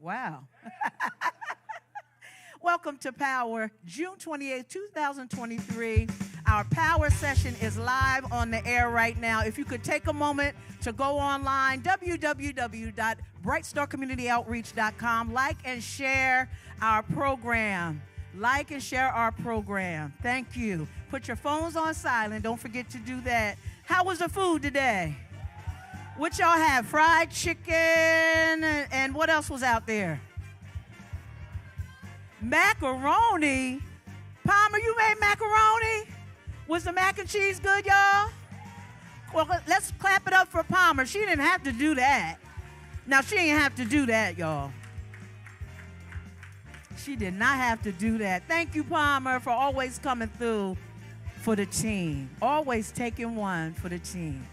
Wow. Welcome to Power, June 28, 2023. Our Power session is live on the air right now. If you could take a moment to go online, www.brightstarcommunityoutreach.com. Like and share our program. Like and share our program. Thank you. Put your phones on silent. Don't forget to do that. How was the food today? What y'all have? Fried chicken and what else was out there? Macaroni. Palmer, you made macaroni? Was the mac and cheese good, y'all? Well, let's clap it up for Palmer. She didn't have to do that. Now, she didn't have to do that, y'all. She did not have to do that. Thank you, Palmer, for always coming through for the team. Always taking one for the team.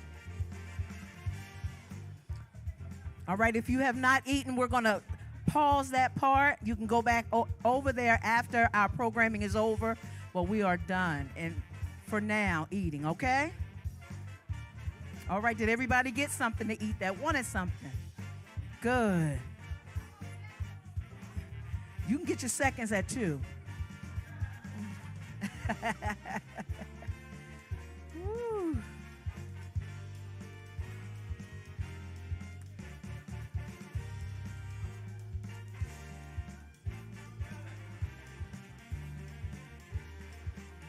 All right, if you have not eaten, we're going to pause that part. You can go back over there after our programming is over. Well, we are done. And for now, eating, okay? All right, did everybody get something to eat that wanted something? Good. You can get your seconds at 2. Woo.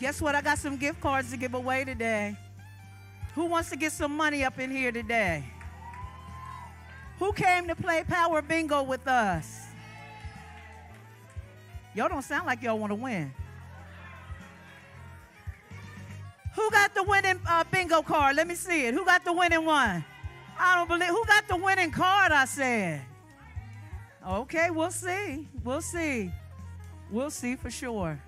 Guess what? I got some gift cards to give away today. Who wants to get some money up in here today? Who came to play Power Bingo with us? Y'all don't sound like y'all want to win. Who got the winning bingo card? Let me see it. Who got the winning one? I don't believe. Who got the winning card, I said? Okay, we'll see. We'll see. We'll see for sure.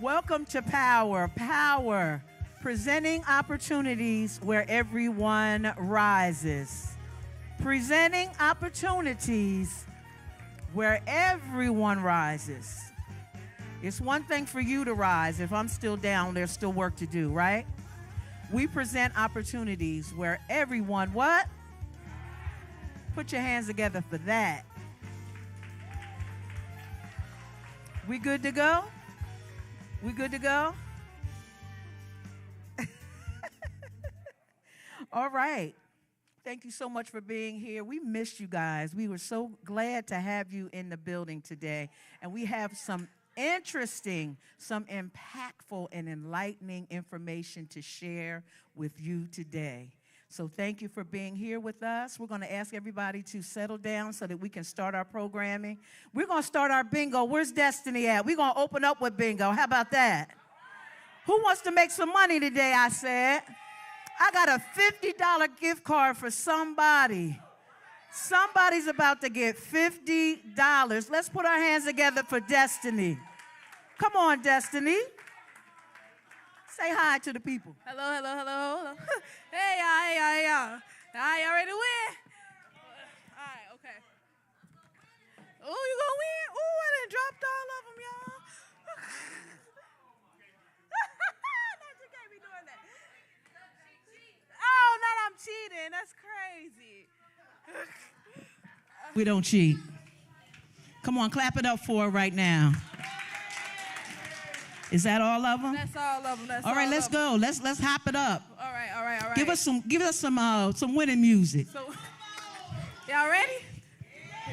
Welcome to Power. Power, presenting opportunities where everyone rises. Presenting opportunities where everyone rises. It's one thing for you to rise. If I'm still down, there's still work to do, right? We present opportunities where everyone, what? Put your hands together for that. We good to go? We good to go? All right. Thank you so much for being here. We missed you guys. We were so glad to have you in the building today. And we have some interesting, some impactful and enlightening information to share with you today. So thank you for being here with us. We're going to ask everybody to settle down so that we can start our programming. We're going to start our bingo. Where's Destiny at? We're going to open up with bingo. How about that? Who wants to make some money today, I said? I got a $50 gift card for somebody. Somebody's about to get $50. Let's put our hands together for Destiny. Come on, Destiny. Say hi to the people. Hello, hello, hello, hello. Hey, y'all, hey, y'all, hey, y'all. Y'all ready to win? All right, okay. Oh, you gonna win? Oh, I done dropped all of them, y'all. Not you can't be doing that. Oh, not I'm cheating. That's crazy. We don't cheat. Come on, clap it up for her right now. Is that all of them? That's all of them. That's all right, let's go. Let's hop it up. All right, all right, all right. Give us some winning music. So, y'all ready?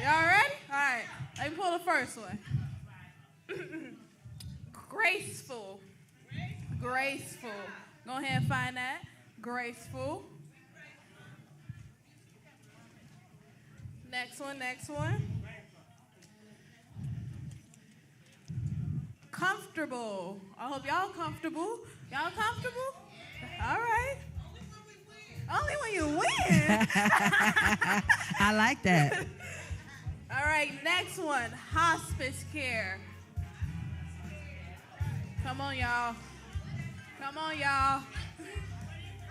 Y'all ready? All right. Let me pull the first one. Graceful. Graceful. Go ahead and find that. Graceful. Next one, next one. Comfortable. I hope y'all comfortable. Y'all comfortable? All right. Only when you win. I like that. All right, next one. Hospice care. Come on, y'all. Come on, y'all.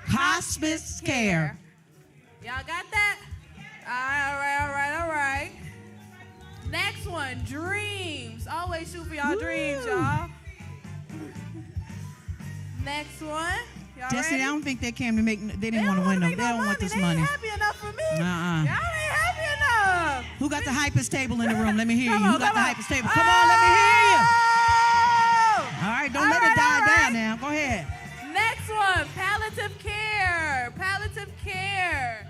Hospice care. Y'all got that? All right, all right, all right. Next one, dreams. Always shoot for y'all dreams, y'all. Next one. Y'all Destiny, ready? I don't think they came to make. They didn't want to win them. They don't want this money. They ain't happy enough for me. Uh-uh. Y'all ain't happy enough. Who got the hypest table in the room? Let me hear you. Come Who on, got the come on. hypest table? Come on, let me hear you. Oh! All right, don't let it die down now. Go ahead. Next one, palliative care. Palliative care.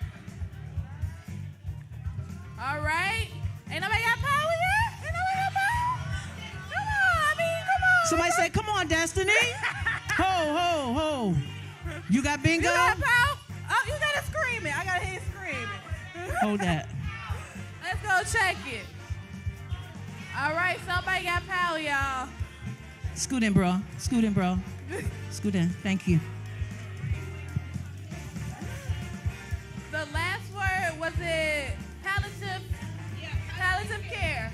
All right. Ain't nobody got power yet? Ain't nobody got power? Come on, I mean, come on. Somebody say, come on, Destiny. Ho, ho, ho. You got bingo? You got power? Oh, you gotta scream it. I gotta hear you screaming. Hold that. Let's go check it. All right, somebody got power, y'all. Scoot in, bro. Scoot in, bro. Scoot in. Thank you. The last word, was it palliative? Yeah, palliative care.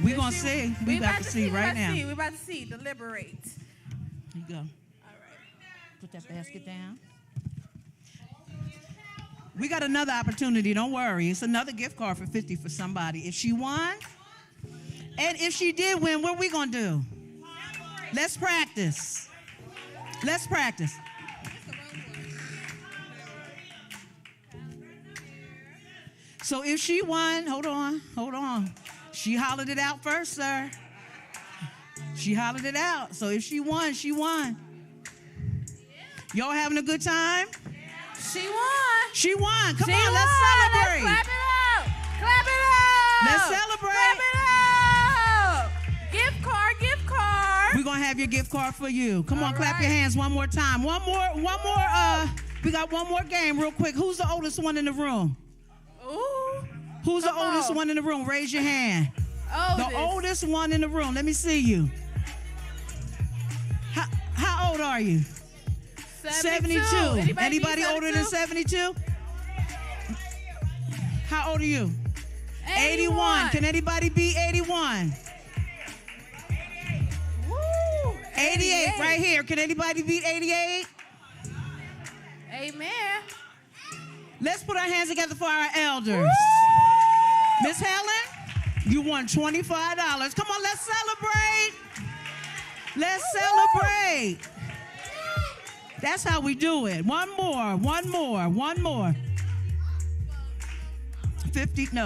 We're going to see. We about to see right now. We're about to see. Deliberate. Here you go. All right. Put that basket down. We got another opportunity. Don't worry. It's another gift card for $50 for somebody. If she won, and if she did win, what are we going to do? Let's practice. Let's practice. So if she won, hold on. She hollered it out first, sir. She hollered it out. So if she won, she won. Y'all having a good time? She won. She won. Come She on, won. let's celebrate. Let's clap it up. Clap it up. Let's celebrate. Clap it up. Gift card, gift card. We're going to have your gift card for you. Come on, All clap right. your hands one more time. One more, we got one more game real quick. Who's the oldest one in the room? Ooh. Who's the Come oldest on. one in the room? Raise your hand. The oldest one in the room. Let me see you. How old are you? 72. Anybody older than 72? How old are you? 81. Can anybody beat 81? Woo. 88 right here. Can anybody beat 88? Amen. Let's put our hands together for our elders. Miss Helen, you won $25. Come on, let's celebrate. Let's celebrate. That's how we do it. One more.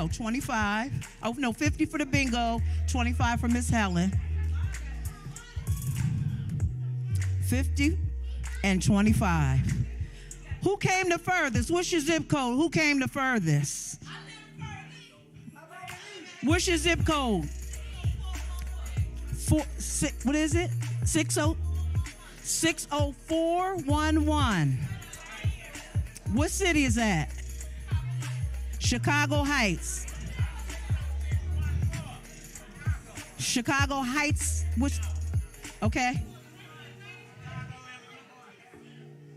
25. Oh, no, 50 for the bingo, 25 for Miss Helen. 50 and 25. Who came the furthest? What's your zip code? Who came the furthest? What's your zip code? What is it? 60411. What city is that? Chicago Heights. Chicago Heights. Okay.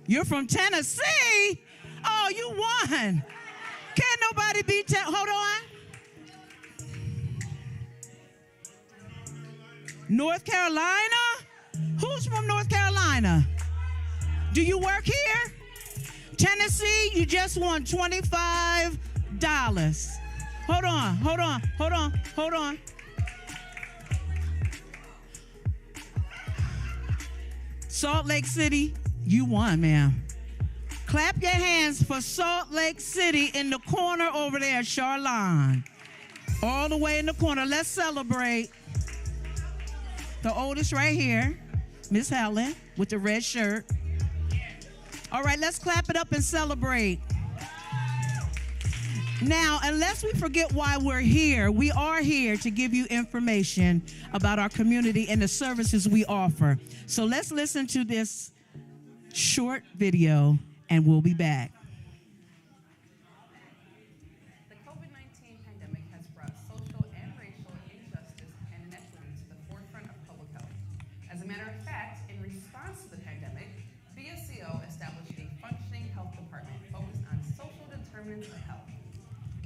You're from Tennessee? Oh, you won. Can't nobody beat Hold on. North Carolina? Who's from North Carolina? Do you work here? Tennessee, you just won $25. Hold on. Salt Lake City, you won, ma'am. Clap your hands for Salt Lake City in the corner over there, Charlene. All the way in the corner. Let's celebrate. The oldest right here, Miss Helen, with the red shirt. All right, let's clap it up and celebrate. Now, unless we forget why we're here, we are here to give you information about our community and the services we offer. So let's listen to this short video, and we'll be back. The COVID-19 pandemic has brought social and racial injustice and inequity to the forefront of public health. As a matter of fact, in response to the pandemic, BSCO established a functioning health department focused on social determinants of health.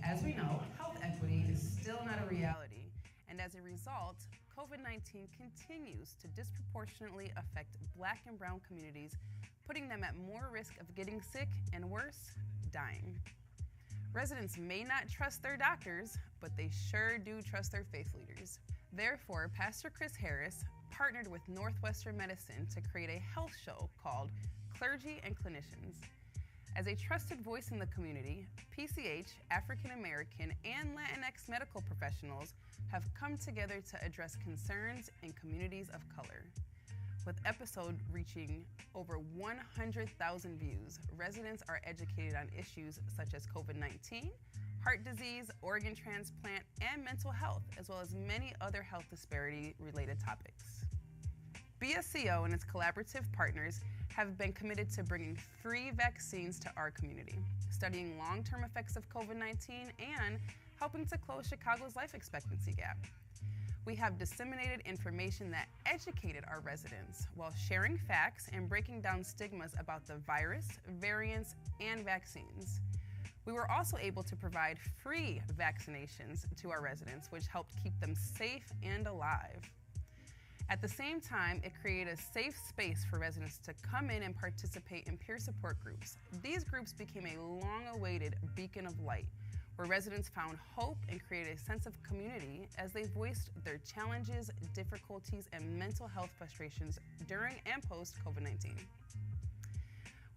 As we know, health equity is still not a reality, and as a result, COVID-19 continues to disproportionately affect Black and brown communities, putting them at more risk of getting sick and worse, dying. Residents may not trust their doctors, but they sure do trust their faith leaders. Therefore, Pastor Chris Harris partnered with Northwestern Medicine to create a health show called Clergy and Clinicians. As a trusted voice in the community, PCH, African American, and Latinx medical professionals have come together to address concerns in communities of color. With episode reaching over 100,000 views, residents are educated on issues such as COVID-19, heart disease, organ transplant, and mental health, as well as many other health disparity-related topics. BSCO and its collaborative partners have been committed to bringing free vaccines to our community, studying long-term effects of COVID-19, and helping to close Chicago's life expectancy gap. We have disseminated information that educated our residents while sharing facts and breaking down stigmas about the virus, variants, and vaccines. We were also able to provide free vaccinations to our residents, which helped keep them safe and alive. At the same time, it created a safe space for residents to come in and participate in peer support groups. These groups became a long-awaited beacon of light, where residents found hope and created a sense of community as they voiced their challenges, difficulties, and mental health frustrations during and post-COVID-19.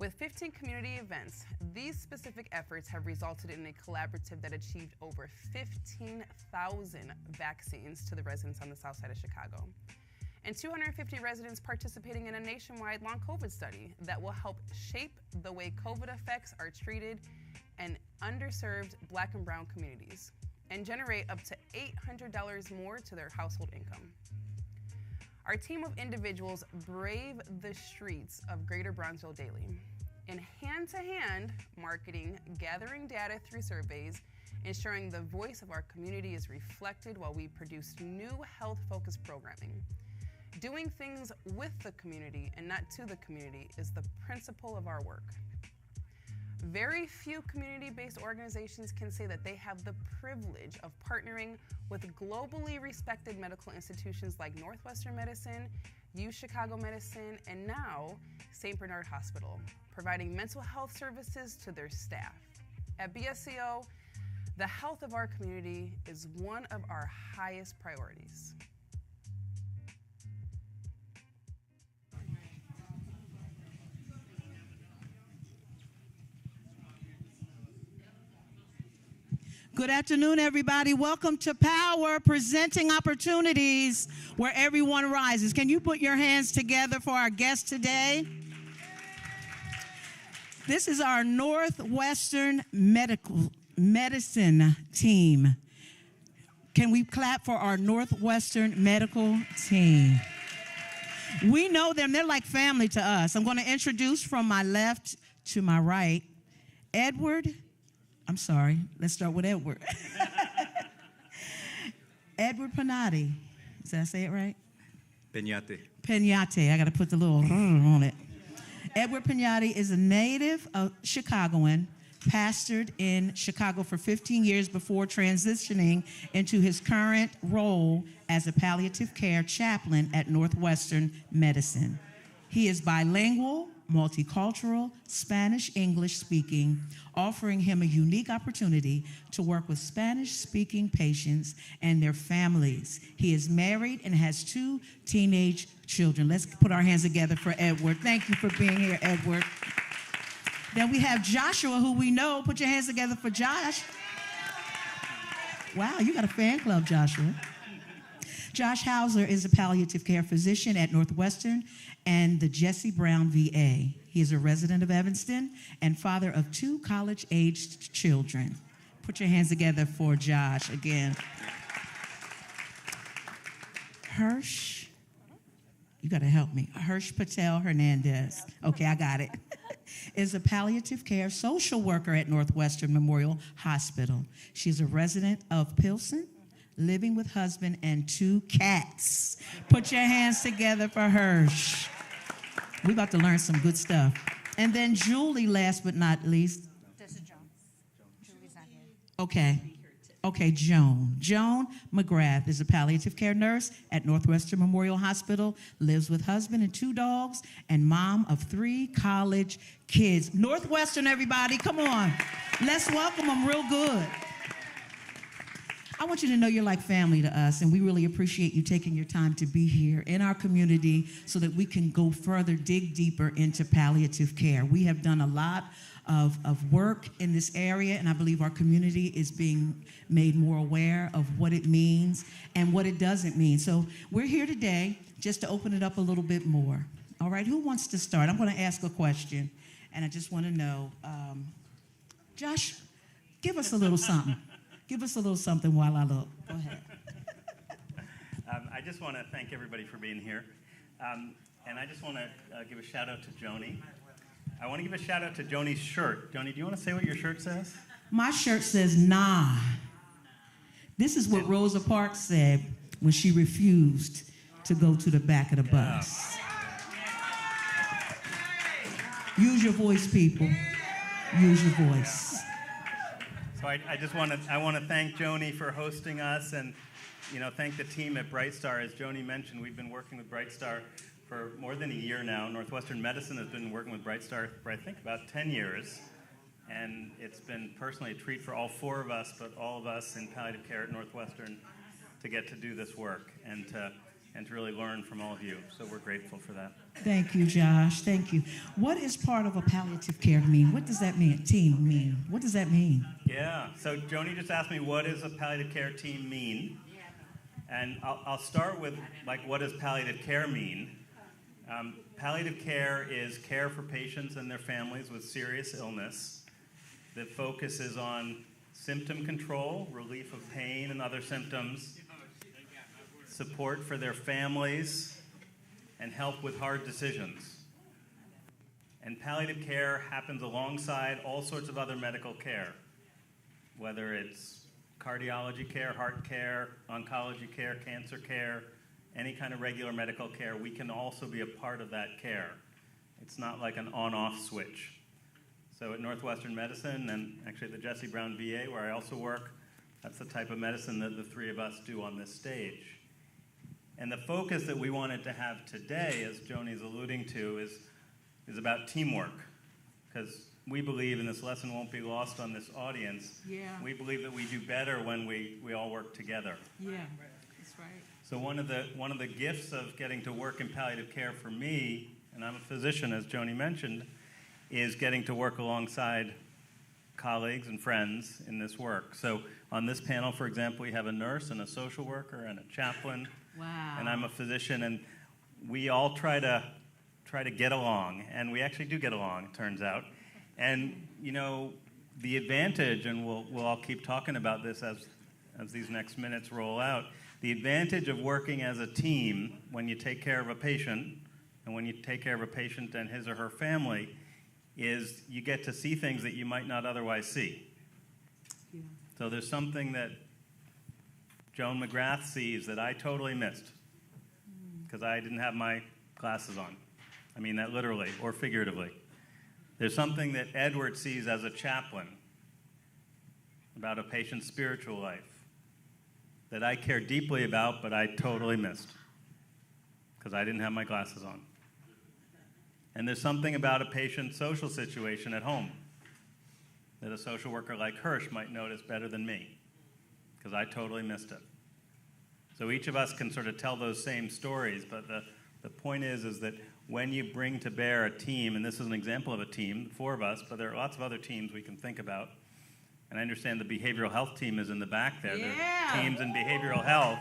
With 15 community events, these specific efforts have resulted in a collaborative that achieved over 15,000 vaccines to the residents on the south side of Chicago, and 250 residents participating in a nationwide long COVID study that will help shape the way COVID effects are treated in underserved Black and Brown communities, and generate up to $800 more to their household income. Our team of individuals brave the streets of Greater Brownsville daily, in hand-to-hand marketing, gathering data through surveys, ensuring the voice of our community is reflected while we produce new health-focused programming. Doing things with the community and not to the community is the principle of our work. Very few community-based organizations can say that they have the privilege of partnering with globally respected medical institutions like Northwestern Medicine, UChicago Medicine, and now St. Bernard Hospital, providing mental health services to their staff. At BSCO, the health of our community is one of our highest priorities. Good afternoon, everybody. Welcome to P.O.W.E.R, presenting opportunities where everyone rises. Can you put your hands together for our guest today? This is our Northwestern Medicine team. Can we clap for our Northwestern medical team? We know them. They're like family to us. I'm going to introduce from my left to my right, let's start with Edward. Edward P.O.W.E.R. Did I say it right? Peñate. I got to put the little on it. Edward P.O.W.E.R. is a native of Chicagoan, pastored in Chicago for 15 years before transitioning into his current role as a palliative care chaplain at Northwestern Medicine. He is bilingual, multicultural, Spanish-English speaking, offering him a unique opportunity to work with Spanish-speaking patients and their families. He is married and has 2 teenage children. Let's put our hands together for Edward. Thank you for being here, Edward. Then we have Joshua, who we know. Put your hands together for Josh. Wow, you got a fan club, Joshua. Josh Hauser is a palliative care physician at Northwestern and the Jesse Brown VA. He is a resident of Evanston and father of 2 college-aged children. Put your hands together for Josh again. Hirsch, you got to help me. Hirsch Patel Hernandez. Okay, I got it. Is a palliative care social worker at Northwestern Memorial Hospital. She's a resident of Pilsen, living with husband and 2 cats. Put your hands together for Hirsch. We're about to learn some good stuff. And then Julie, last but not least. This is Jones. Julie's not here. Okay. Okay, Joan. Joan McGrath is a palliative care nurse at Northwestern Memorial Hospital, lives with husband and 2 dogs, and mom of 3 college kids. Northwestern, everybody, come on. Let's welcome them real good. I want you to know you're like family to us, and we really appreciate you taking your time to be here in our community so that we can go further, dig deeper into palliative care. We have done a lot of work in this area, and I believe our community is being made more aware of what it means and what it doesn't mean. So we're here today just to open it up a little bit more. All right, who wants to start? I'm going to ask a question, and I just want to know, Josh, give us a little something. Give us a little something while I look. Go ahead. I just want to thank everybody for being here. And I just want to give a shout out to Joni. I want to give a shout out to Joni's shirt. Joni, do you want to say what your shirt says? My shirt says, nah. This is what Rosa Parks said when she refused to go to the back of the bus. Use your voice, people. Use your voice. So I want to thank Joni for hosting us, and thank the team at BrightStar. As Joni mentioned, we've been working with BrightStar for more than a year now. Northwestern Medicine has been working with BrightStar for I think about 10 years, and it's been personally a treat for all 4 of us, but all of us in palliative care at Northwestern to get to do this work and to really learn from all of you. So we're grateful for that. Thank you, Josh. Thank you. What is part of a palliative care mean? What does that mean? Team mean? What does that mean? Yeah. So Joni just asked me, what does a palliative care team mean? And I'll start with what does palliative care mean? Palliative care is care for patients and their families with serious illness that focuses on symptom control, relief of pain and other symptoms, support for their families, and help with hard decisions. And palliative care happens alongside all sorts of other medical care, whether it's cardiology care, heart care, oncology care, cancer care, any kind of regular medical care. We can also be a part of that care. It's not like an on-off switch. So at Northwestern Medicine, and actually at the Jesse Brown VA, where I also work, that's the type of medicine that the 3 of us do on this stage. And the focus that we wanted to have today, as Joni's alluding to, is about teamwork. Because we believe, and this lesson won't be lost on this audience, we believe that we do better when we all work together. Yeah, that's right. So one of the gifts of getting to work in palliative care for me, and I'm a physician, as Joni mentioned, is getting to work alongside colleagues and friends in this work. So on this panel, for example, we have a nurse and a social worker and a chaplain. Wow. And I'm a physician, and we all try to get along, and we actually do get along, it turns out. And the advantage, and we'll all keep talking about this as these next minutes roll out, the advantage of working as a team when you take care of a patient, and when you take care of a patient and his or her family, is you get to see things that you might not otherwise see. Yeah. So there's something that Joan McGrath sees that I totally missed because I didn't have my glasses on. I mean that literally or figuratively. There's something that Edward sees as a chaplain about a patient's spiritual life that I care deeply about, but I totally missed because I didn't have my glasses on. And there's something about a patient's social situation at home that a social worker like Hirsch might notice better than me, because I totally missed it. So each of us can sort of tell those same stories, but the point is that when you bring to bear a team, and this is an example of a team, 4 of us, but there are lots of other teams we can think about. And I understand the behavioral health team is in the back there. Yeah. There are teams in behavioral health.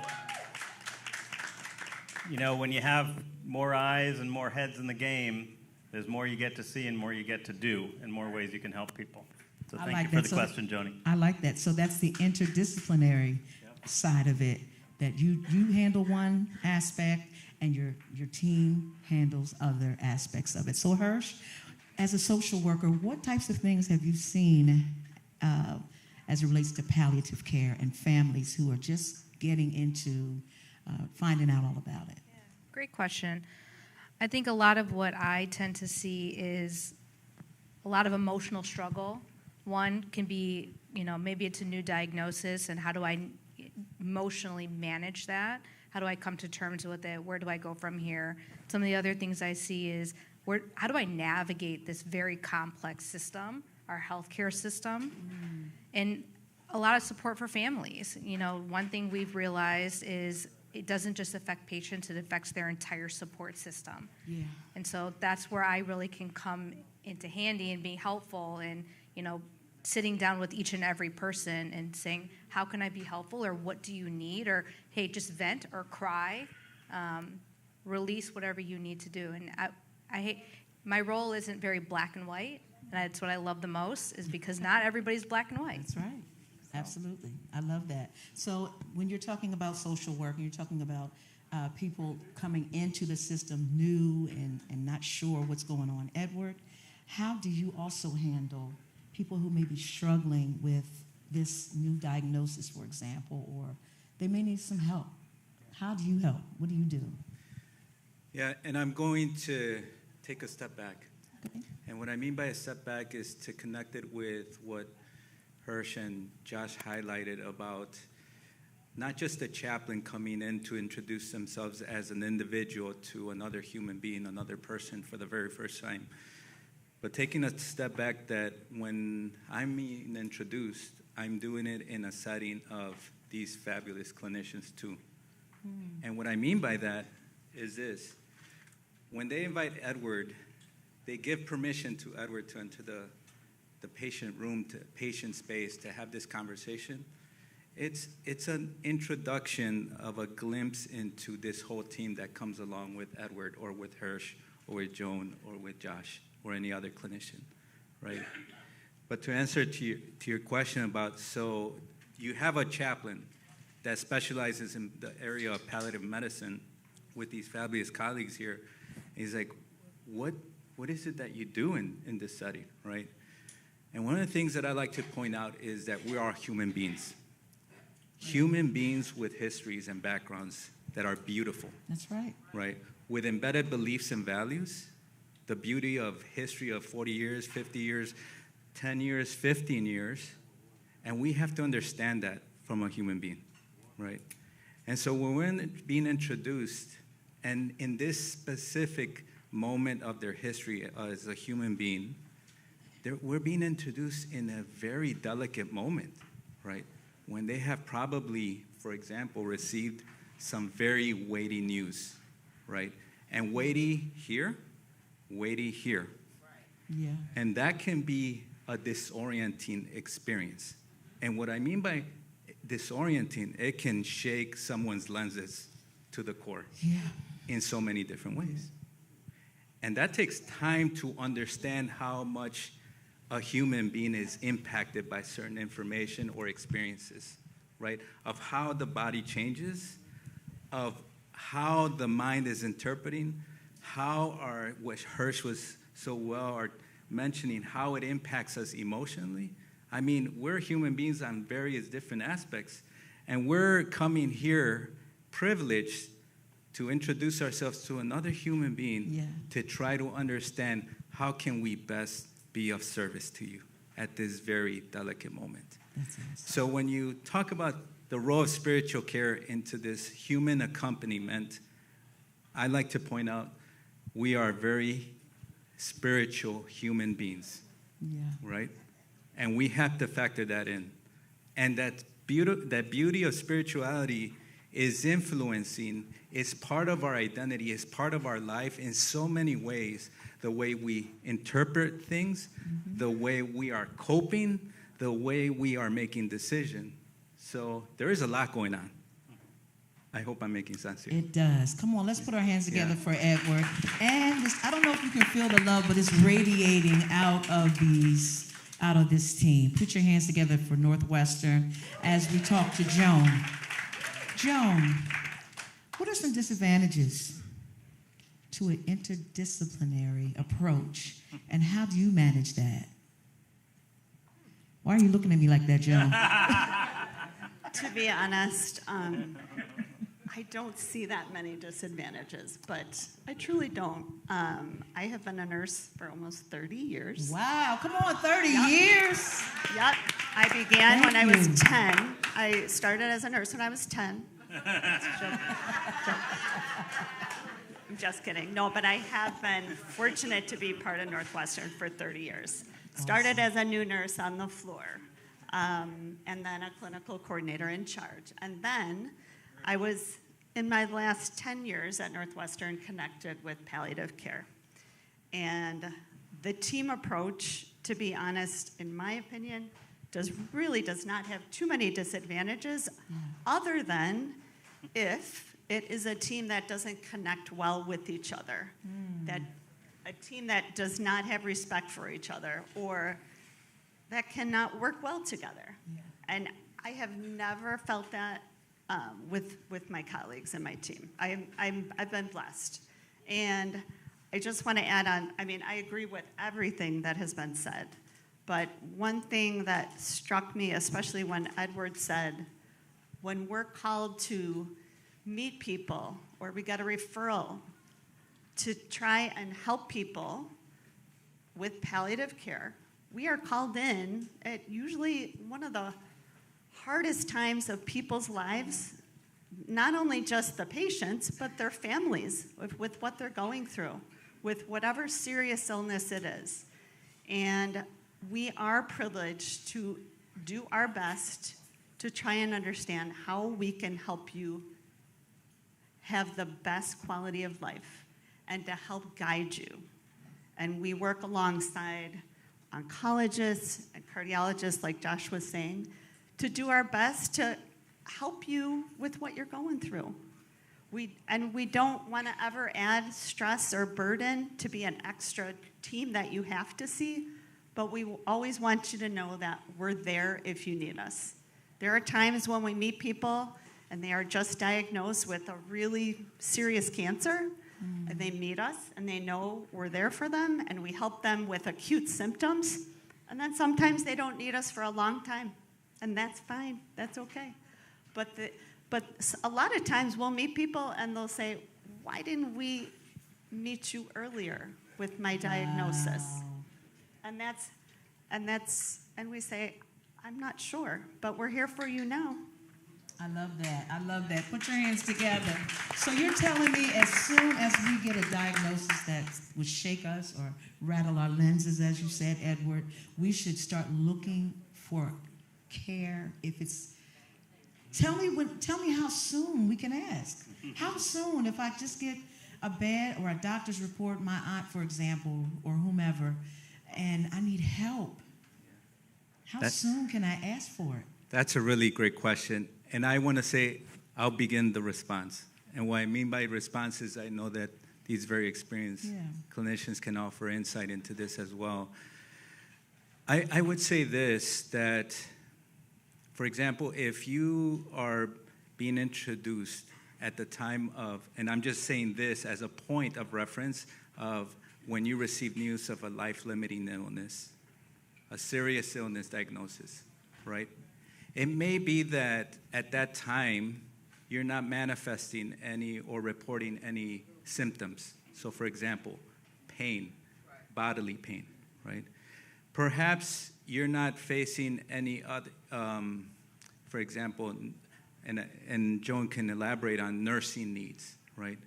When you have more eyes and more heads in the game, there's more you get to see and more you get to do and more ways you can help people. So thank you for the question, Joni. I like that. So that's the interdisciplinary side of it, that you handle one aspect and your team handles other aspects of it. So Hirsch, as a social worker, what types of things have you seen as it relates to palliative care and families who are just getting into finding out all about it? Yeah, great question. I think a lot of what I tend to see is a lot of emotional struggle. One can be maybe it's a new diagnosis, and how do I emotionally manage that? How do I come to terms with it? Where do I go from here? Some of the other things I see is how do I navigate this very complex system, our healthcare system? And a lot of support for families. One thing we've realized is it doesn't just affect patients, it affects their entire support system. Yeah. And so that's where I really can come into handy and be helpful and, sitting down with each and every person and saying, how can I be helpful, or what do you need, or hey, just vent or cry, release whatever you need to do. And I hate, my role isn't very black and white, and that's what I love the most, is because not everybody's black and white. That's right. Absolutely. I love that. So when you're talking about social work, and you're talking about people coming into the system new and not sure what's going on, Edward, how do you also handle people who may be struggling with this new diagnosis, for example, or they may need some help? How do you help? What do you do? Yeah, and I'm going to take a step back. Okay. And what I mean by a step back is to connect it with what Hirsch and Josh highlighted about not just a chaplain coming in to introduce themselves as an individual to another human being, another person for the very first time, but taking a step back that when I'm being introduced, I'm doing it in a setting of these fabulous clinicians too. And what I mean by that is this. When they invite Edward, they give permission to Edward to enter the patient room, to patient space, to have this conversation. It's an introduction of a glimpse into this whole team that comes along with Edward or with Hirsch or with Joan or with Josh or any other clinician, right? But to answer to your question about, so you have a chaplain that specializes in the area of palliative medicine with these fabulous colleagues here. He's like, what is it that you do in this setting, right? And one of the things that I like to point out is that we are human beings. Human beings with histories and backgrounds that are beautiful. That's right. Right? With embedded beliefs and values, the beauty of history of 40 years, 50 years, 10 years, 15 years, and we have to understand that from a human being, right? And so when we're being introduced, and in this specific moment of their history as a human being, we're being introduced in a very delicate moment, right? When they have probably, for example, received some very weighty news, right? And weighty here, weighty here. Yeah. And that can be a disorienting experience. And what I mean by disorienting, it can shake someone's lenses to the core in so many different ways. And that takes time to understand how much a human being is impacted by certain information or experiences, right? Of how the body changes, of how the mind is interpreting, what Hirsch was so well mentioning, how it impacts us emotionally. I mean, we're human beings on various different aspects, and we're coming here privileged to introduce ourselves to another human being to try to understand how can we best be of service to you at this very delicate moment. That's awesome. So when you talk about the role of spiritual care into this human accompaniment, I like to point out we are very spiritual human beings, right? And we have to factor that in. And that beauty of spirituality is influencing, is part of our identity, is part of our life in so many ways. The way we interpret things, the way we are coping, the way we are making decisions. So there is a lot going on. I hope I'm making sense here. It does. Come on, let's put our hands together for Edward. And I don't know if you can feel the love, but it's radiating out of this team. Put your hands together for Northwestern as we talk to Joan. Joan, what are some disadvantages to an interdisciplinary approach, and how do you manage that? Why are you looking at me like that, Joan? To be honest, I don't see that many disadvantages, but I truly don't. I have been a nurse for almost 30 years. Wow, come on, 30 years. Yep. I began when I was you. 10. I started as a nurse when I was 10. I'm just kidding. No, but I have been fortunate to be part of Northwestern for 30 years. Started as a new nurse on the floor, and then a clinical coordinator in charge. And then I was, in my last 10 years at Northwestern, connected with palliative care. And the team approach, to be honest, in my opinion, really does not have too many disadvantages, other than if it is a team that doesn't connect well with each other, that a team that does not have respect for each other, or that cannot work well together. Yeah. And I have never felt that with my colleagues and my team. I've been blessed. And I just want to add on, I mean, I agree with everything that has been said, but one thing that struck me, especially when Edward said, when we're called to meet people, or we get a referral to try and help people with palliative care, we are called in at usually one of the hardest times of people's lives, not only just the patients, but their families, with what they're going through, with whatever serious illness it is. And we are privileged to do our best to try and understand how we can help you have the best quality of life and to help guide you. And we work alongside oncologists and cardiologists, like Josh was saying, to do our best to help you with what you're going through. We don't want to ever add stress or burden to be an extra team that you have to see, but we always want you to know that we're there if you need us. There are times when we meet people and they are just diagnosed with a really serious cancer, and they meet us and they know we're there for them and we help them with acute symptoms, and then sometimes they don't need us for a long time, and that's fine, that's okay. But a lot of times we'll meet people and they'll say, why didn't we meet you earlier with my diagnosis? Wow. And we say, I'm not sure, but we're here for you now. I love that. I love that. Put your hands together. So you're telling me as soon as we get a diagnosis that would shake us or rattle our lenses, as you said, Edward, we should start looking for care. If it's, tell me how soon we can ask. How soon, if I just get a bad or a doctor's report, my aunt, for example, or whomever, and I need help, how soon can I ask for it? That's a really great question. And I want to say, I'll begin the response. And what I mean by response is I know that these very experienced clinicians can offer insight into this as well. I would say this, that, for example, if you are being introduced at the time of, and I'm just saying this as a point of reference of when you receive news of a life-limiting illness, a serious illness diagnosis, right? It may be that at that time, you're not manifesting any or reporting any symptoms. So, for example, pain, bodily pain, right? Perhaps you're not facing any other, for example, and Joan can elaborate on nursing needs, right?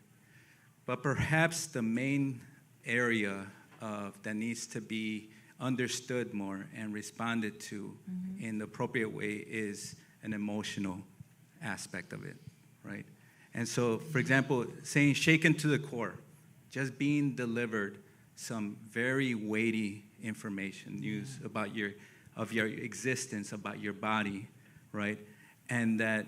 But perhaps the main area that needs to be understood more and responded to in the appropriate way is an emotional aspect of it, right? And so, for example, saying shaken to the core, just being delivered some very weighty information, news about your existence, about your body, right? And that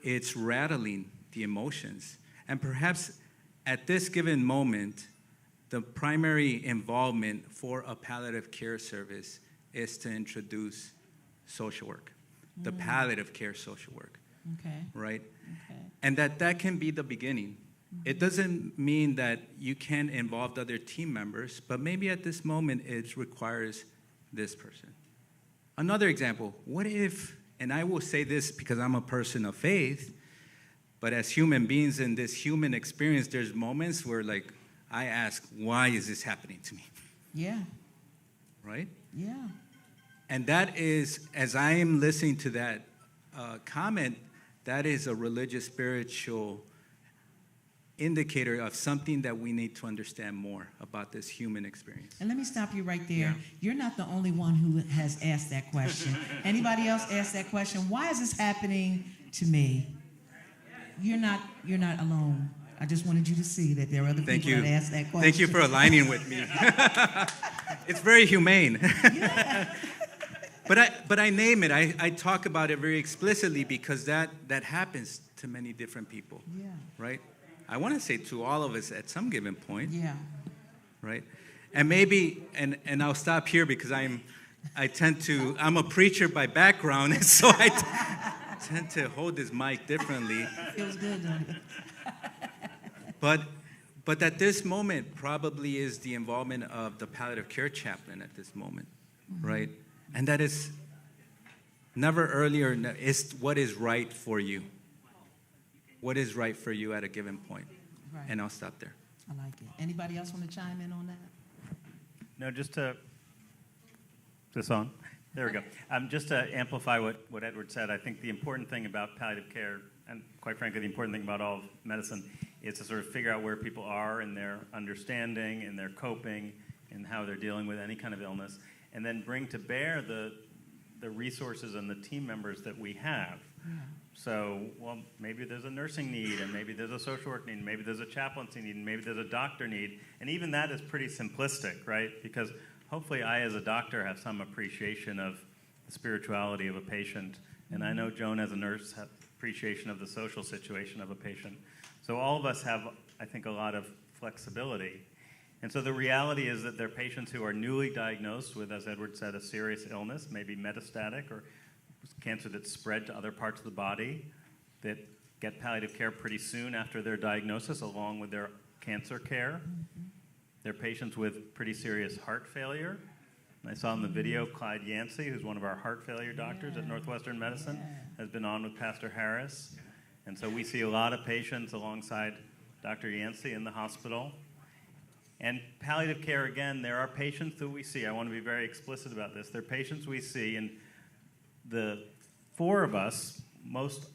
it's rattling the emotions. And perhaps at this given moment, the primary involvement for a palliative care service is to introduce social work, the palliative care social work, right? Okay. And that can be the beginning. It doesn't mean that you can't involve other team members, but maybe at this moment it requires this person. Another example, what if, and I will say this because I'm a person of faith, But as human beings in this human experience, there's moments where, like, I ask, why is this happening to me? Yeah. Right? Yeah. And that is, as I am listening to that comment, that is a religious, spiritual indicator of something that we need to understand more about this human experience. And let me stop you right there. Yeah. You're not the only one who has asked that question. Anybody else asked that question? Why is this happening to me? You're not alone. I just wanted you to see that there are other people that asked that question. Thank you for aligning with me. It's very humane. Yeah. But I name it. I talk about it very explicitly because that happens to many different people. Yeah. Right? I want to say to all of us at some given point. Yeah. Right? And maybe, and I'll stop here because I'm a preacher by background, and so I tend to hold this mic differently. Feels good, don't it? But at this moment probably is the involvement of the palliative care chaplain at this moment, right? And that is never earlier, is what is right for you. What is right for you at a given point. Right. And I'll stop there. I like it. Anybody else want to chime in on that? No, just to, this on? There we go. Just to amplify what Edward said, I think the important thing about palliative care, and quite frankly, the important thing about all of medicine, is to sort of figure out where people are in their understanding, in their coping, in how they're dealing with any kind of illness, and then bring to bear the resources and the team members that we have. Yeah. So, well, maybe there's a nursing need, and maybe there's a social work need, and maybe there's a chaplaincy need, and maybe there's a doctor need, and even that is pretty simplistic, right? Because hopefully I, as a doctor, have some appreciation of the spirituality of a patient, and I know Joan, as a nurse, has appreciation of the social situation of a patient. So all of us have, I think, a lot of flexibility. And so the reality is that there are patients who are newly diagnosed with, as Edward said, a serious illness, maybe metastatic or cancer that's spread to other parts of the body, that get palliative care pretty soon after their diagnosis, along with their cancer care. There are patients with pretty serious heart failure. And I saw in the video Clyde Yancey, who's one of our heart failure doctors at Northwestern Medicine, has been on with Pastor Harris. And so we see a lot of patients alongside Dr. Yancey in the hospital. And palliative care, again, there are patients that we see. I want to be very explicit about this. There are patients we see, and the four of us, most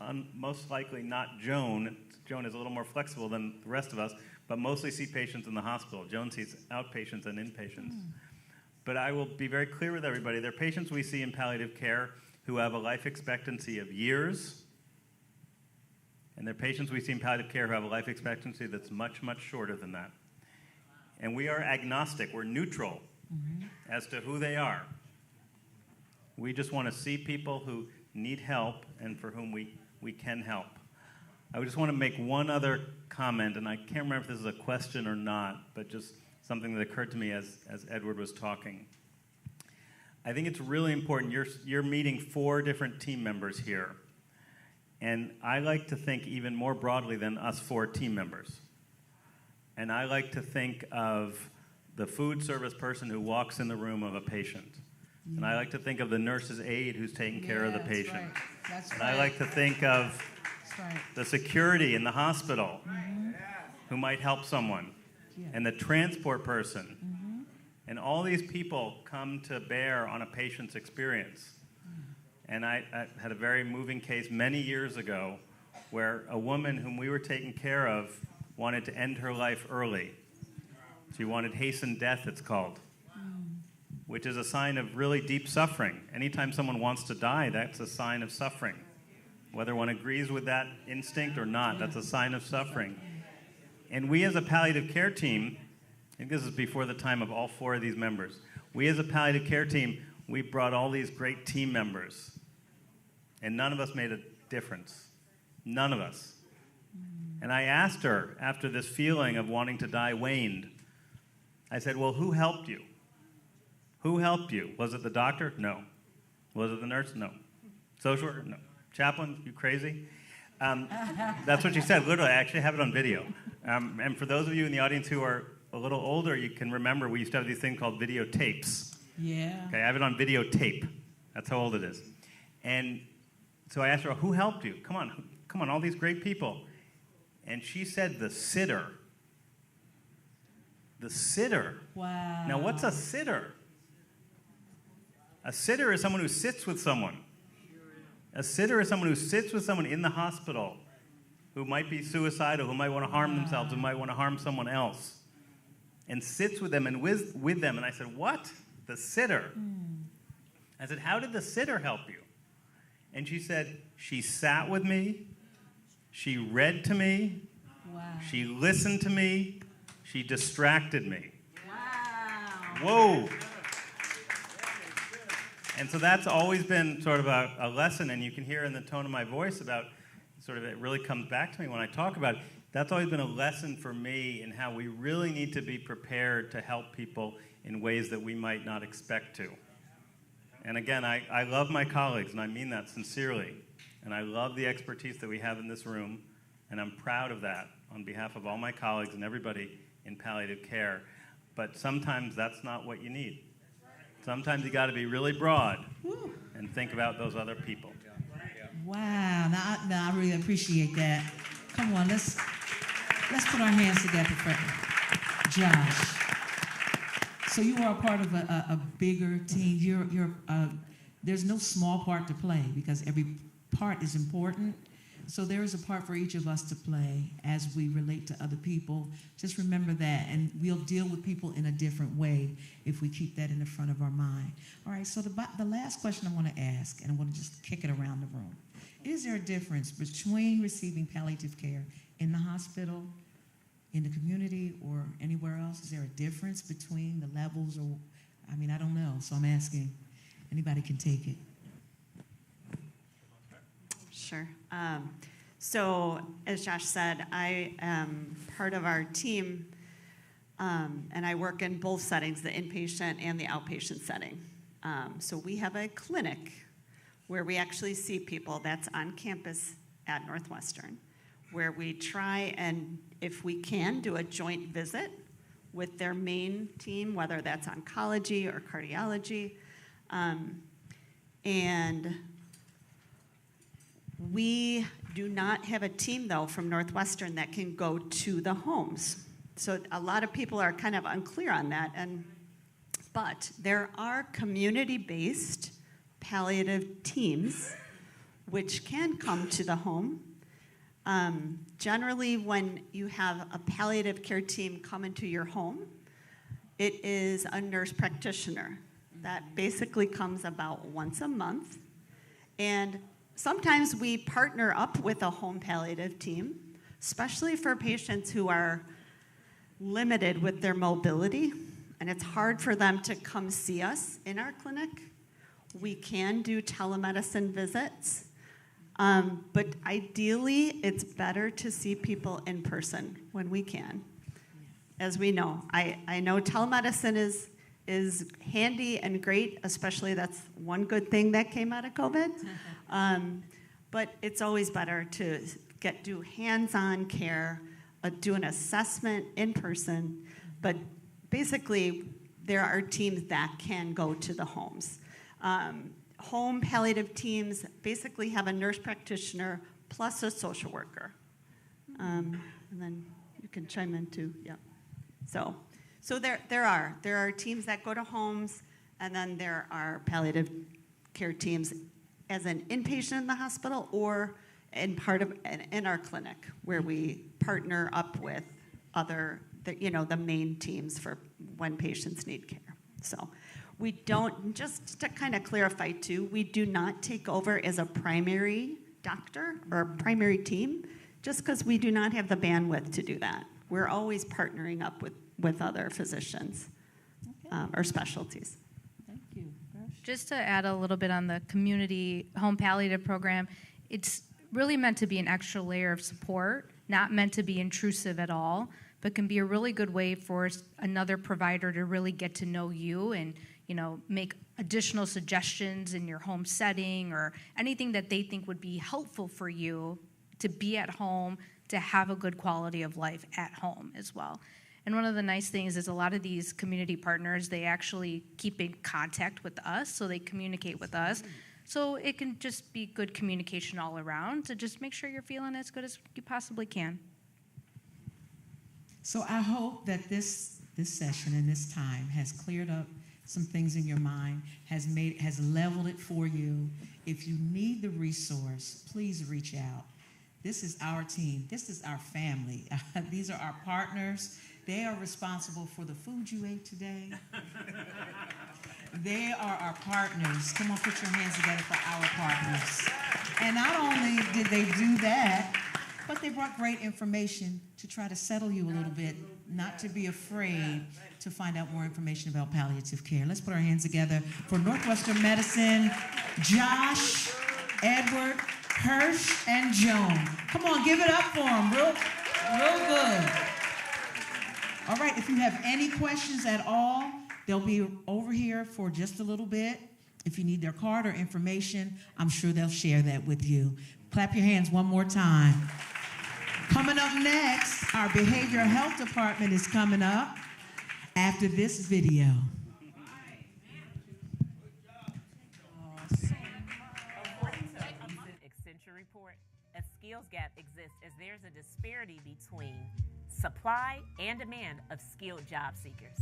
likely not Joan. Joan is a little more flexible than the rest of us, but mostly see patients in the hospital. Joan sees outpatients and inpatients. But I will be very clear with everybody. There are patients we see in palliative care who have a life expectancy of years, and there are patients we see in palliative care who have a life expectancy that's much, much shorter than that. And we are agnostic. We're neutral as to who they are. We just want to see people who need help and for whom we can help. I just want to make one other comment, and I can't remember if this is a question or not, but just something that occurred to me as Edward was talking. I think it's really important. You're meeting 4 different team members here. And I like to think even more broadly than us 4 team members. And I like to think of the food service person who walks in the room of a patient. And I like to think of the nurse's aide who's taking care of the patient. That's And I like to think of the security in the hospital who might help someone, and the transport person. And all these people come to bear on a patient's experience. And I had a very moving case many years ago where a woman whom we were taking care of wanted to end her life early. She wanted hastened death, it's called, which is a sign of really deep suffering. Anytime someone wants to die, that's a sign of suffering. Whether one agrees with that instinct or not, that's a sign of suffering. And we as a palliative care team, I think this is before the time of all 4 of these members, we as a palliative care team, we brought all these great team members. And none of us made a difference. None of us. And I asked her, after this feeling of wanting to die waned, I said, well, who helped you? Who helped you? Was it the doctor? No. Was it the nurse? No. Social worker? No. Chaplain? You crazy? That's what she said. Literally, I actually have it on video. And for those of you in the audience who are a little older, you can remember we used to have these things called videotapes. Yeah. Okay, I have it on videotape. That's how old it is. And so I asked her, who helped you? Come on, all these great people. And she said the sitter. The sitter. Wow. Now, what's a sitter? A sitter is someone who sits with someone. A sitter is someone who sits with someone in the hospital who might be suicidal, who might want to harm themselves, who might want to harm someone else, and sits with them and with them. And I said, what? The sitter. I said, how did the sitter help you? And she said, she sat with me, she read to me, Wow. she listened to me, she distracted me. Wow. Whoa. And so that's always been sort of a lesson, and you can hear in the tone of my voice about sort of it really comes back to me when I talk about it. That's always been a lesson for me in how we really need to be prepared to help people in ways that we might not expect to. And again, I love my colleagues, and I mean that sincerely. And I love the expertise that we have in this room, and I'm proud of that on behalf of all my colleagues and everybody in palliative care. But sometimes that's not what you need. Sometimes you got to be really broad and think about those other people. Wow. Now I really appreciate that. Come on, let's put our hands together for Josh. So you are a part of a bigger team. There's no small part to play because every part is important. So there is a part for each of us to play as we relate to other people. Just remember that, and we'll deal with people in a different way if we keep that in the front of our mind. All right, so the last question I want to ask, and I want to just kick it around the room. Is there a difference between receiving palliative care in the hospital, in the community, or anywhere else? Is there a difference between the levels? Or, I don't know, so I'm asking. Anybody can take it. Sure. So as Josh said, I am part of our team, and I work in both settings, the inpatient and the outpatient setting. So we have a clinic where we actually see people that's on campus at Northwestern, where we try and, if we can, do a joint visit with their main team, whether that's oncology or cardiology. And we do not have a team, though, from Northwestern that can go to the homes. So a lot of people are kind of unclear on that. But there are community-based palliative teams which can come to the home. Generally, when you have a palliative care team come into your home, it is a nurse practitioner that basically comes about once a month. And sometimes we partner up with a home palliative team, especially for patients who are limited with their mobility, and it's hard for them to come see us in our clinic. We can do telemedicine visits, but ideally, it's better to see people in person when we can. As we know, I know telemedicine is handy and great, especially that's one good thing that came out of COVID. But it's always better to do hands-on care, do an assessment in person. But basically, there are teams that can go to the homes. Home palliative teams basically have a nurse practitioner plus a social worker. And then you can chime in too, yeah. So there are teams that go to homes, and then there are palliative care teams as an inpatient in the hospital or in our clinic where we partner up with the main teams for when patients need care. So we don't, just to kind of clarify too, we do not take over as a primary doctor or primary team just because we do not have the bandwidth to do that. We're always partnering up with other physicians or specialties. Thank you. Just to add a little bit on the community home palliative program, it's really meant to be an extra layer of support, not meant to be intrusive at all, but can be a really good way for another provider to really get to know you and make additional suggestions in your home setting or anything that they think would be helpful for you to be at home, to have a good quality of life at home as well. And one of the nice things is a lot of these community partners, they actually keep in contact with us, so they communicate with us. So it can just be good communication all around to just make sure you're feeling as good as you possibly can. So I hope that this session and this time has cleared up some things in your mind, has leveled it for you. If you need the resource, please reach out. This is our team. This is our family. These are our partners. They are responsible for the food you ate today. They are our partners. Come on, put your hands together for our partners. And not only did they do that, but they brought great information to try to settle you a little bit, not to be afraid to find out more information about palliative care. Let's put our hands together for Northwestern Medicine, Josh, Edward, Hirsch, and Joan. Come on, give it up for them. Real good. All right, if you have any questions at all, they'll be over here for just a little bit. If you need their card or information, I'm sure they'll share that with you. Clap your hands one more time. Coming up next, our behavioral health department is coming up after this video. According to a recent Accenture report, a skills gap exists as there's a disparity between supply and demand of skilled job seekers.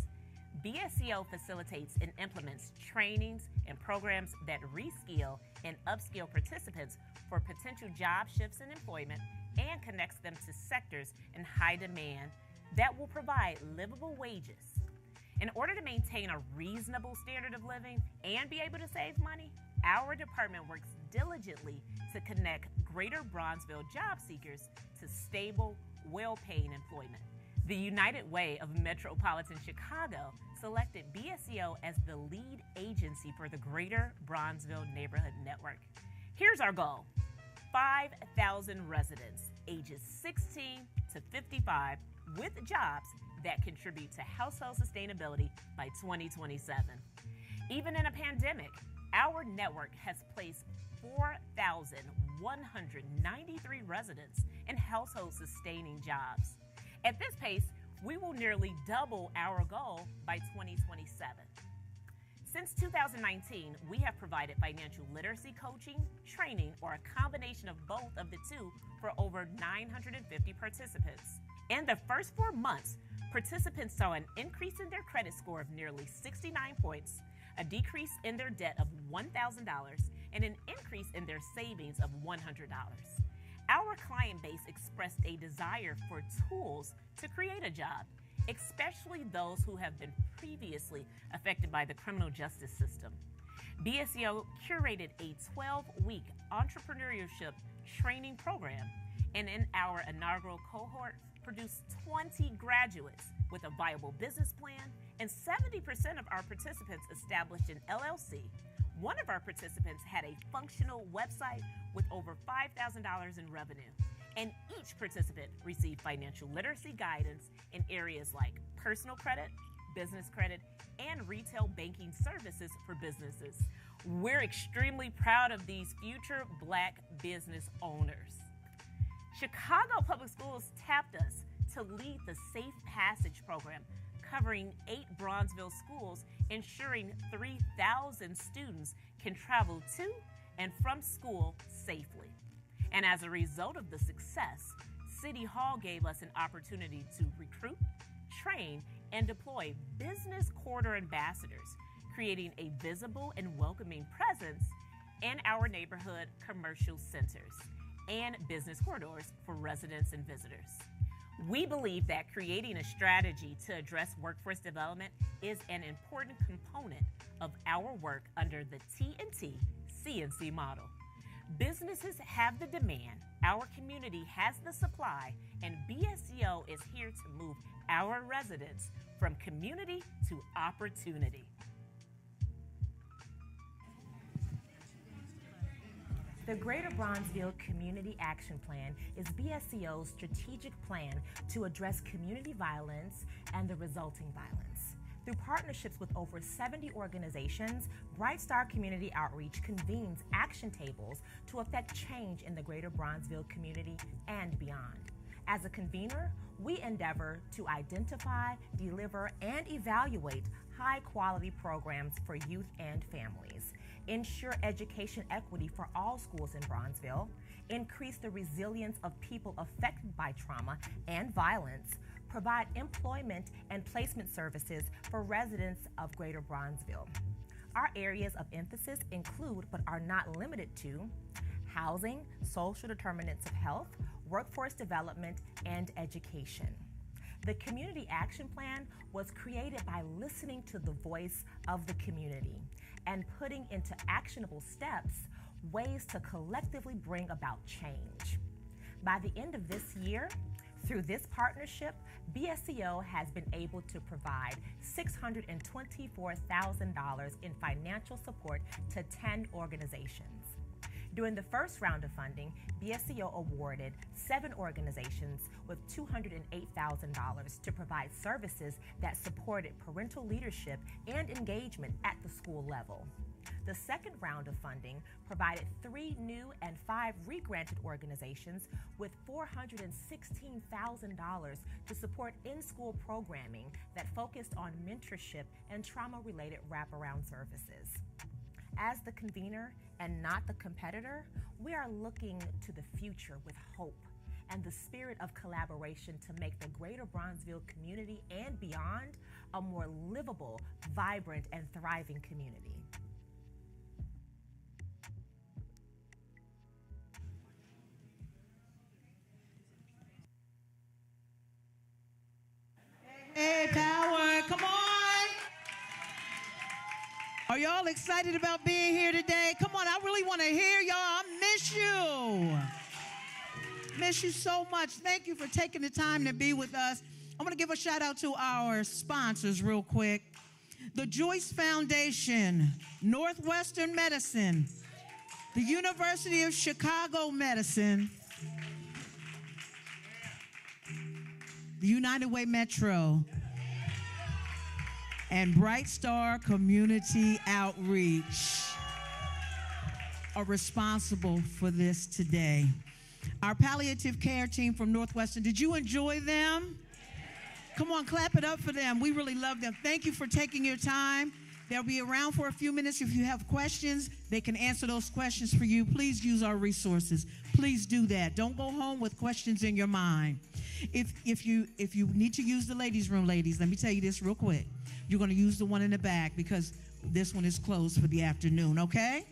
BSCO facilitates and implements trainings and programs that reskill and upskill participants for potential job shifts in employment and connects them to sectors in high demand that will provide livable wages. In order to maintain a reasonable standard of living and be able to save money, our department works diligently to connect Greater Bronzeville job seekers to stable, well-paying employment. The United Way of Metropolitan Chicago selected BSCO as the lead agency for the Greater Bronzeville Neighborhood Network. Here's our goal: 5,000 residents ages 16 to 55 with jobs that contribute to household sustainability by 2027. Even in a pandemic, our network has placed 4,193 residents in household sustaining jobs. At this pace, we will nearly double our goal by 2027. Since 2019, we have provided financial literacy coaching, training, or a combination of both of the two for over 950 participants. In the first 4 months, participants saw an increase in their credit score of nearly 69 points, a decrease in their debt of $1,000, and an increase in their savings of $100. Our client base expressed a desire for tools to create a job, especially those who have been previously affected by the criminal justice system. BSCO curated a 12-week entrepreneurship training program, and in our inaugural cohort, produced 20 graduates with a viable business plan, and 70% of our participants established an LLC. One of our participants had a functional website with over $5,000 in revenue, and each participant received financial literacy guidance in areas like personal credit, business credit, and retail banking services for businesses. We're extremely proud of these future Black business owners. Chicago Public Schools tapped us to lead the Safe Passage program, covering 8 Bronzeville schools, ensuring 3,000 students can travel to and from school safely. And as a result of the success, City Hall gave us an opportunity to recruit, train, and deploy business corridor ambassadors, creating a visible and welcoming presence in our neighborhood commercial centers and business corridors for residents and visitors. We believe that creating a strategy to address workforce development is an important component of our work under the T&T CNC model. Businesses have the demand, our community has the supply, and BSCO is here to move our residents from community to opportunity. The Greater Bronzeville Community Action Plan is BSCO's strategic plan to address community violence and the resulting violence. Through partnerships with over 70 organizations, Bright Star Community Outreach convenes action tables to effect change in the Greater Bronzeville community and beyond. As a convener, we endeavor to identify, deliver, and evaluate high-quality programs for youth and families, ensure education equity for all schools in Bronzeville, increase the resilience of people affected by trauma and violence, provide employment and placement services for residents of Greater Bronzeville. Our areas of emphasis include, but are not limited to, housing, social determinants of health, workforce development, and education. The Community Action Plan was created by listening to the voice of the community and putting into actionable steps ways to collectively bring about change. By the end of this year, through this partnership, BSCO has been able to provide $624,000 in financial support to 10 organizations. During the first round of funding, BSCO awarded 7 organizations with $208,000 to provide services that supported parental leadership and engagement at the school level. The second round of funding provided 3 new and 5 re-granted organizations with $416,000 to support in-school programming that focused on mentorship and trauma-related wraparound services. As the convener and not the competitor, we are looking to the future with hope and the spirit of collaboration to make the Greater Bronzeville community and beyond a more livable, vibrant, and thriving community. Hey, Power, come on. Are y'all excited about being here today? Come on, I really want to hear y'all. I miss you. Miss you so much. Thank you for taking the time to be with us. I want to give a shout out to our sponsors real quick. The Joyce Foundation, Northwestern Medicine, the University of Chicago Medicine, the United Way Metro, and Bright Star Community Outreach are responsible for this today. Our palliative care team from Northwestern, did you enjoy them? Come on, clap it up for them. We really love them. Thank you for taking your time. They'll be around for a few minutes. If you have questions, they can answer those questions for you. Please use our resources. Please do that. Don't go home with questions in your mind. If you need to use the ladies' room, ladies, let me tell you this real quick. You're going to use the one in the back because this one is closed for the afternoon, okay?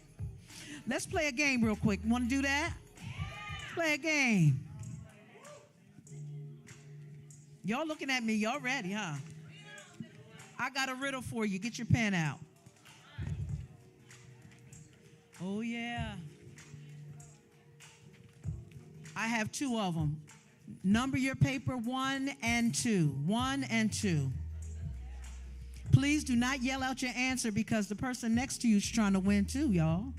Let's play a game real quick. Want to do that? Play a game. Y'all looking at me. Y'all ready, huh? I got a riddle for you. Get your pen out. Oh, yeah. I have 2 of them. Number your paper 1 and 2. 1 and 2. Please do not yell out your answer because the person next to you is trying to win too, y'all.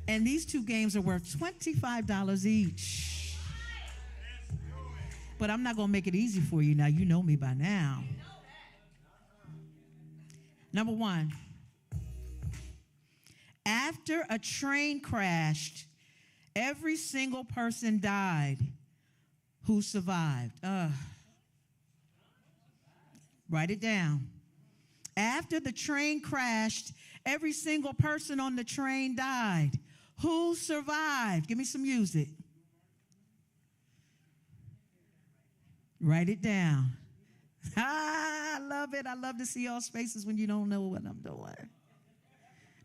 And these 2 games are worth $25 each. But I'm not going to make it easy for you now. You know me by now. Number 1. After a train crashed, every single person died. Who survived? Write it down. After the train crashed, every single person on the train died. Who survived? Give me some music. Write it down. I love it. I love to see y'all's faces when you don't know what I'm doing.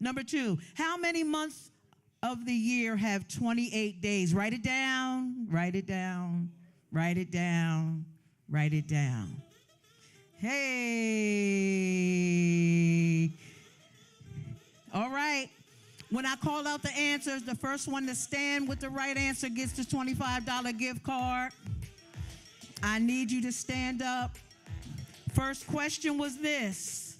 Number 2, how many months of the year have 28 days? Write it down. Write it down. Write it down. Write it down. Hey. All right. When I call out the answers, the first one to stand with the right answer gets the $25 gift card. I need you to stand up. First question was this.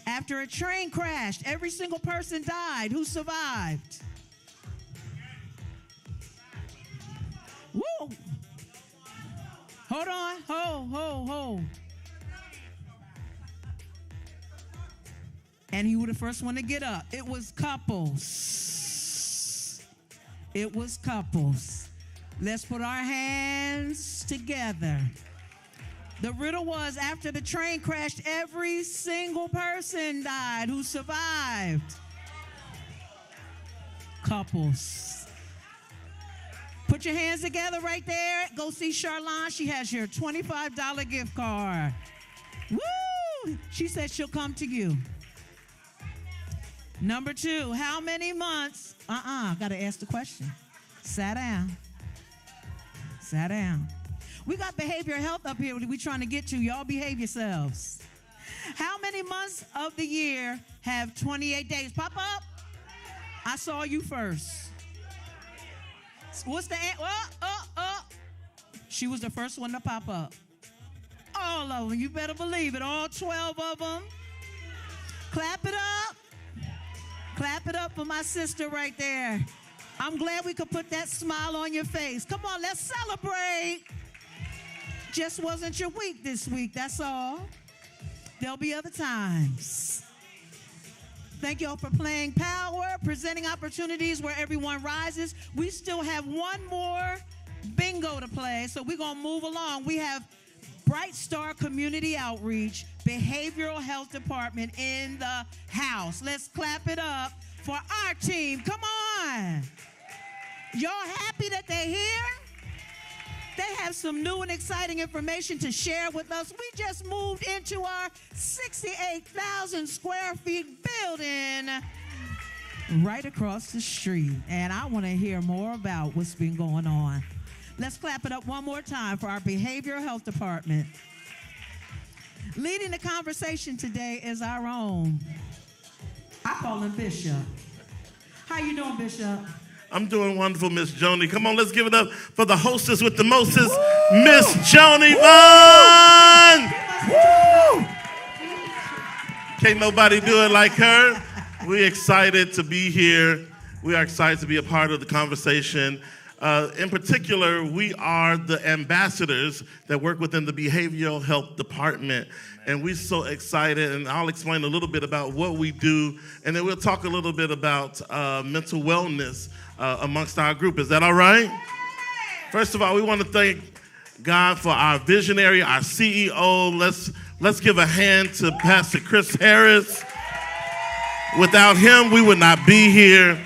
After a train crashed, every single person died. Who survived? Woo! Hold on. Ho. And you were the first one to get up. It was couples. It was couples. Let's put our hands together. The riddle was, after the train crashed, every single person died. Who survived? Couples. Put your hands together right there. Go see Charlene. She has your $25 gift card. Woo! She said she'll come to you. Number 2, how many months? Got to ask the question. Sat down. We got behavioral health up here we're trying to get to. Y'all behave yourselves. How many months of the year have 28 days? Pop up. I saw you first. What's the answer? She was the first one to pop up. All of them. You better believe it. All 12 of them. Clap it up. Clap it up for my sister right there. I'm glad we could put that smile on your face. Come on, let's celebrate. Just wasn't your week this week, that's all. There'll be other times. Thank you all for playing Power, presenting opportunities where everyone rises. We still have one more bingo to play, so we're going to move along. We have Bright Star Community Outreach, Behavioral Health Department in the house. Let's clap it up for our team. Come on. Y'all happy that they're here? They have some new and exciting information to share with us. We just moved into our 68,000 square feet building right across the street. And I want to hear more about what's been going on. Let's clap it up one more time for our Behavioral Health Department. Leading the conversation today is our own, I call him Bishop. How you doing, Bishop? I'm doing wonderful, Miss Joni. Come on, let's give it up for the hostess with the mostest, Miss Joni Vaughn. Woo! Can't nobody do it like her. We're excited to be here. We are excited to be a part of the conversation. In particular, we are the ambassadors that work within the Behavioral Health Department. And we're so excited, and I'll explain a little bit about what we do, and then we'll talk a little bit about mental wellness amongst our group. Is that all right? First of all, we want to thank God for our visionary, our CEO. Let's give a hand to Pastor Chris Harris. Without him, we would not be here.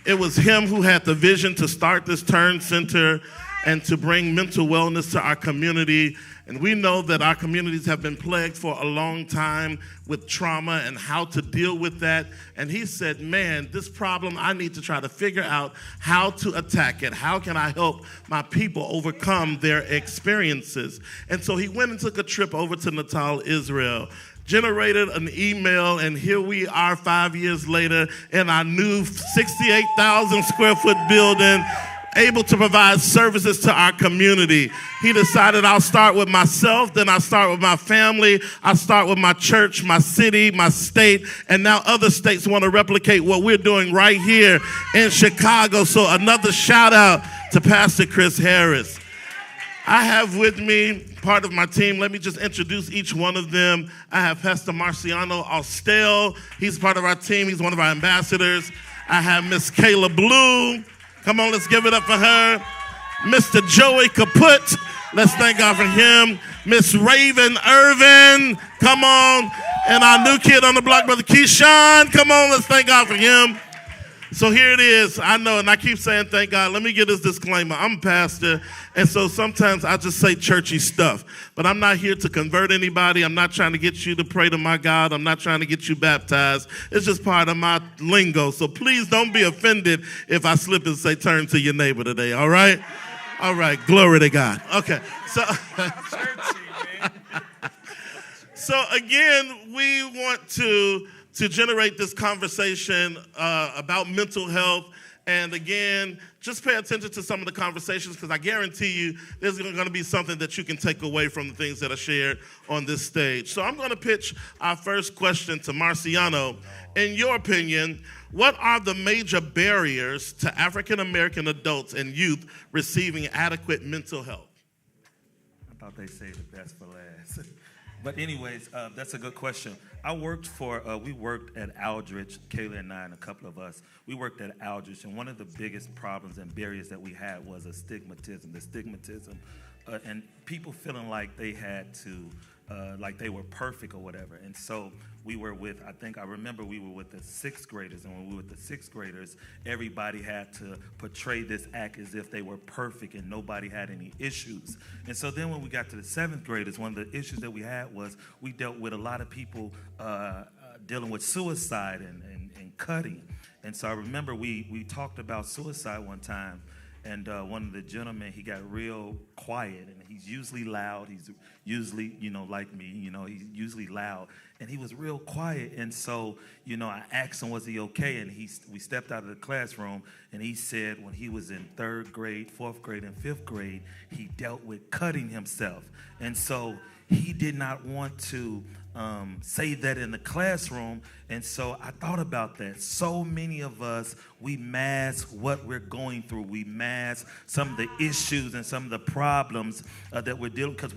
It was him who had the vision to start this Turn Center and to bring mental wellness to our community. And we know that our communities have been plagued for a long time with trauma and how to deal with that. And he said, man, this problem, I need to try to figure out how to attack it. How can I help my people overcome their experiences? And so he went and took a trip over to Natal, Israel, generated an email, and here we are 5 years later in our new 68,000 square foot building, able to provide services to our community. He decided I'll start with myself, then I'll start with my family, I'll start with my church, my city, my state, and now other states want to replicate what we're doing right here in Chicago. So another shout out to Pastor Chris Harris. I have with me part of my team. Let me just introduce each one of them. I have Pastor Marciano Austell. He's part of our team. He's one of our ambassadors. I have Miss Kayla Blue. Come on, let's give it up for her. Mr. Joey Kaput. Let's thank God for him. Miss Raven Irvin. Come on. And our new kid on the block, Brother Keyshawn. Come on, let's thank God for him. So here it is. I know, and I keep saying thank God. Let me get this disclaimer. I'm a pastor, and so sometimes I just say churchy stuff. But I'm not here to convert anybody. I'm not trying to get you to pray to my God. I'm not trying to get you baptized. It's just part of my lingo. So please don't be offended if I slip and say turn to your neighbor today, all right? All right, glory to God. Okay, so... So again, we want to generate this conversation about mental health. And again, just pay attention to some of the conversations, because I guarantee you there's going to be something that you can take away from the things that are shared on this stage. So I'm going to pitch our first question to Marciano. In your opinion, what are the major barriers to African American adults and youth receiving adequate mental health? I thought they saved the best for last. But anyways, that's a good question. We worked at Aldrich, Kayla and I and a couple of us. We worked at Aldrich, and one of the biggest problems and barriers that we had was the stigmatism, and people feeling like they had to like they were perfect or whatever. And so we were with, I remember we were with the sixth graders, and when we were with the sixth graders, everybody had to portray this act as if they were perfect and nobody had any issues. And so then when we got to the seventh graders, one of the issues that we had was we dealt with a lot of people dealing with suicide and cutting. And so I remember we talked about suicide one time, and one of the gentlemen, he got real quiet, and he's usually loud. He's usually, like me, he's usually loud. And he was real quiet, and so, I asked him, was he okay? And we stepped out of the classroom, and he said when he was in third grade, fourth grade, and fifth grade, he dealt with cutting himself. And so he did not want to say that in the classroom, and so I thought about that. So many of us, we mask what we're going through. We mask some of the issues and some of the problems that we're dealing with, because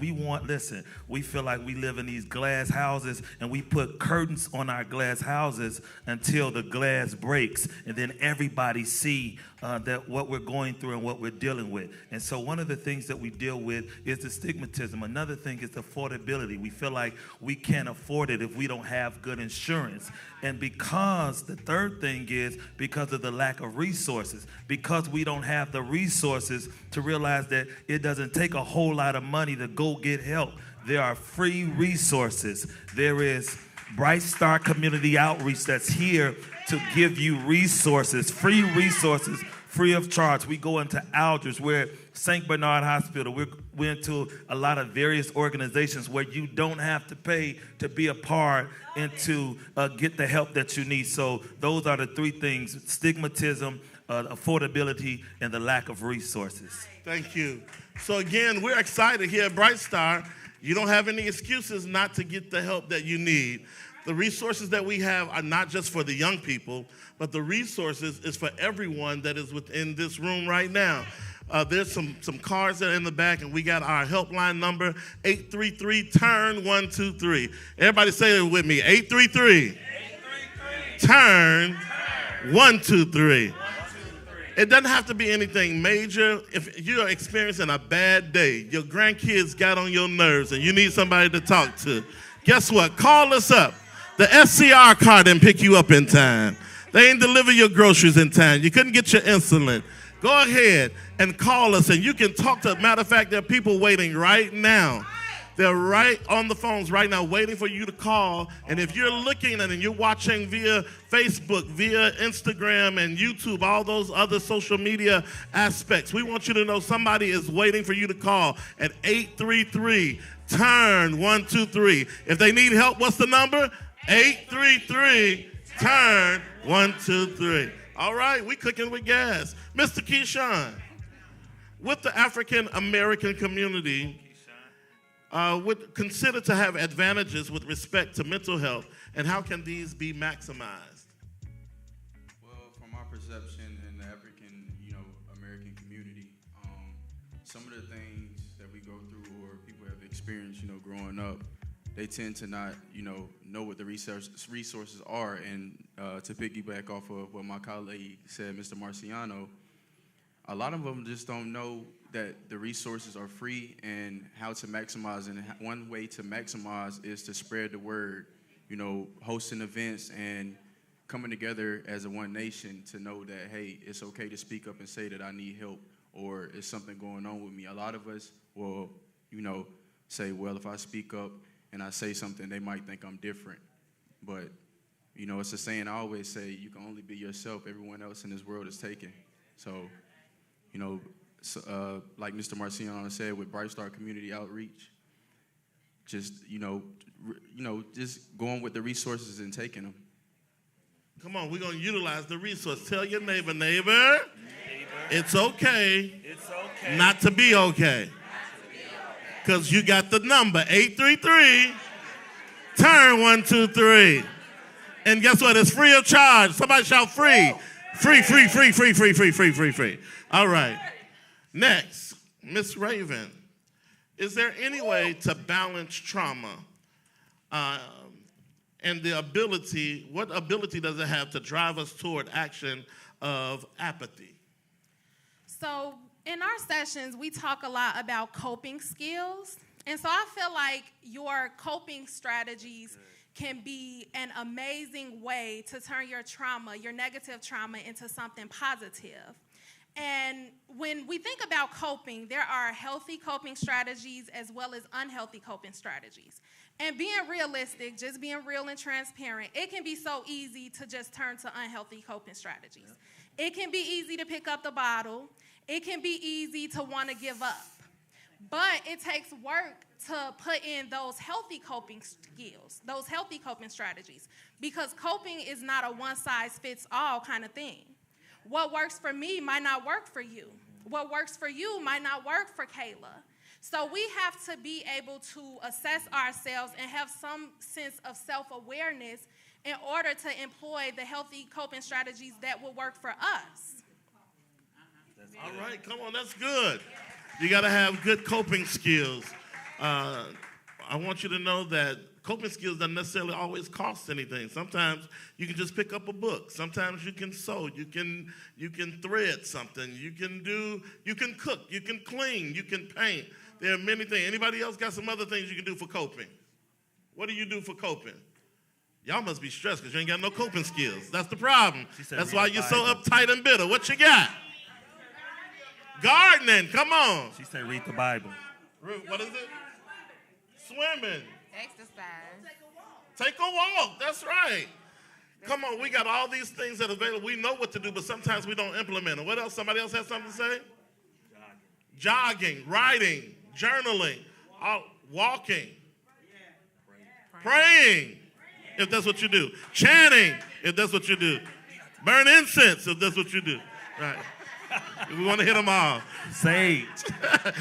we feel like we live in these glass houses, and we put curtains on our glass houses until the glass breaks, and then everybody see that what we're going through and what we're dealing with. And so one of the things that we deal with is the stigmatism. Another thing is the affordability. We feel like we can't afford it if we don't have good insurance. And because the third thing is because of the lack of resources, because we don't have the resources to realize that it doesn't take a whole lot of money to go get help. There are free resources. There is Bright Star Community Outreach that's here to give you resources, free resources, free of charge. We go into Aldridge, we're at St. Bernard Hospital. We're into a lot of various organizations where you don't have to pay to be a part and to get the help that you need. So those are the three things: stigmatism, affordability, and the lack of resources. Thank you. So again, we're excited here at Bright Star. You don't have any excuses not to get the help that you need. The resources that we have are not just for the young people, but the resources is for everyone that is within this room right now. There's some cards that are in the back, and we got our helpline number, 833-TURN-123. Everybody say it with me, 833-TURN-123. It doesn't have to be anything major. If you're experiencing a bad day, your grandkids got on your nerves, and you need somebody to talk to, guess what? Call us up. The SCR car didn't pick you up in time. They ain't deliver your groceries in time. You couldn't get your insulin. Go ahead and call us, and you can talk to. Matter of fact, there are people waiting right now. They're right on the phones right now waiting for you to call. And if you're looking at it and you're watching via Facebook, via Instagram and YouTube, all those other social media aspects, we want you to know somebody is waiting for you to call at 833-TURN-123. If they need help, what's the number? 833-TURN-123. All right, we cooking with gas. Mr. Keyshawn, with the African American community, would consider to have advantages with respect to mental health, and how can these be maximized? Well, from our perception in the African, American community, some of the things that we go through or people have experienced, growing up, they tend to not, know what the resources are. And to piggyback off of what my colleague said, Mr. Marciano, a lot of them just don't know that the resources are free and how to maximize. And one way to maximize is to spread the word, hosting events and coming together as a one nation to know that, hey, it's okay to speak up and say that I need help or it's something going on with me. A lot of us will, say, well, if I speak up and I say something, they might think I'm different. But, it's a saying I always say, you can only be yourself. Everyone else in this world is taken. So, like Mr. Marciano said, with Bright Star Community Outreach, just, just going with the resources and taking them. Come on, we're going to utilize the resource. Tell your neighbor, it's okay, not to be okay. Because you got the number, 833-TURN-123. And guess what? It's free of charge. Somebody shout free. Free. All right. Next, Miss Raven. Is there any way to balance trauma and the ability, what ability does it have to drive us toward action of apathy? So in our sessions, we talk a lot about coping skills. And so I feel like your coping strategies can be an amazing way to turn your trauma, your negative trauma, into something positive. And when we think about coping, there are healthy coping strategies as well as unhealthy coping strategies. And being realistic, just being real and transparent, it can be so easy to just turn to unhealthy coping strategies. It can be easy to pick up the bottle. It can be easy to want to give up. But it takes work to put in those healthy coping skills, those healthy coping strategies, because coping is not a one-size-fits-all kind of thing. What works for me might not work for you. What works for you might not work for Kayla. So we have to be able to assess ourselves and have some sense of self-awareness in order to employ the healthy coping strategies that will work for us. All right, come on, that's good. You got to have good coping skills. I want you to know that coping skills don't necessarily always cost anything. Sometimes you can just pick up a book. Sometimes you can sew. You can thread something. You can cook. You can clean. You can paint. There are many things. Anybody else got some other things you can do for coping? What do you do for coping? Y'all must be stressed because you ain't got no coping skills. That's the problem. That's why you're so uptight and bitter. What you got? Gardening. Come on. She said read the Bible. What is it? Swimming. Exercise. Take a walk. That's right. Come on, we got all these things that are available. We know what to do, but sometimes we don't implement them. What else? Somebody else has something to say? Jogging, writing, journaling, walking, praying, if that's what you do. Chanting, if that's what you do. Burn incense, if that's what you do. Right. We want to hit them all. Sage.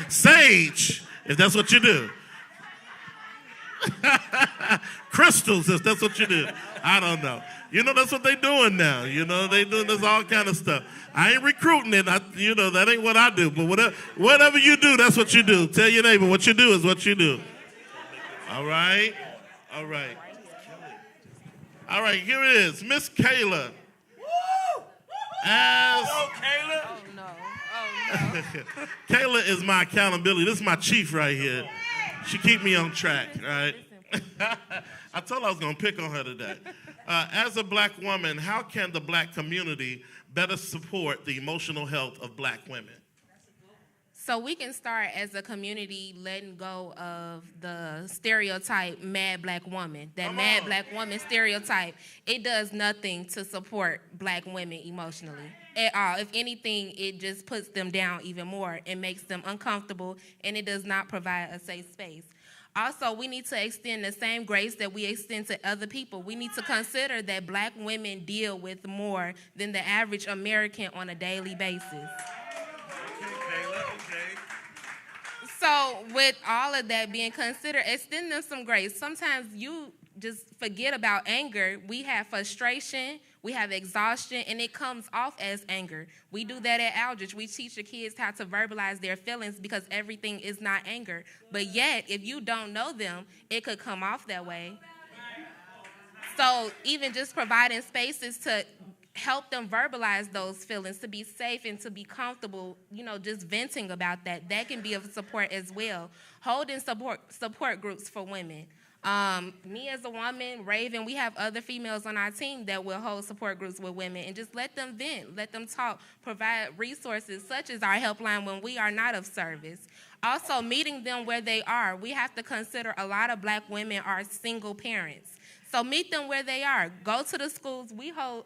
Sage, if that's what you do. Crystals, if that's what you do. I don't know. You know, that's what they doing now. You know, they doing this all kind of stuff. I ain't recruiting it. That ain't what I do. But whatever you do, that's what you do. Tell your neighbor what you do is what you do. All right? All right. All right, here it is. Miss Kayla. Oh, no. Kayla is my accountability. This is my chief right here. She keep me on track, right? I told her I was going to pick on her today. As a black woman, how can the black community better support the emotional health of black women? So we can start as a community letting go of the stereotype mad black woman. That mad black woman stereotype, it does nothing to support black women emotionally at all. If anything, it just puts them down even more. It makes them uncomfortable, and it does not provide a safe space. Also, we need to extend the same grace that we extend to other people. We need to consider that black women deal with more than the average American on a daily basis. So with all of that being considered, extend them some grace. Sometimes you just forget about anger. We have frustration, we have exhaustion, and it comes off as anger. We do that at Aldrich. We teach the kids how to verbalize their feelings because everything is not anger. But yet, if you don't know them, it could come off that way. So even just providing spaces to help them verbalize those feelings, to be safe and to be comfortable, just venting about that can be of support as well. Holding support groups for women. Me as a woman, Raven, we have other females on our team that will hold support groups with women and just let them vent, let them talk, provide resources such as our helpline when we are not of service. Also, meeting them where they are. We have to consider a lot of black women are single parents. So meet them where they are. Go to the schools. We hold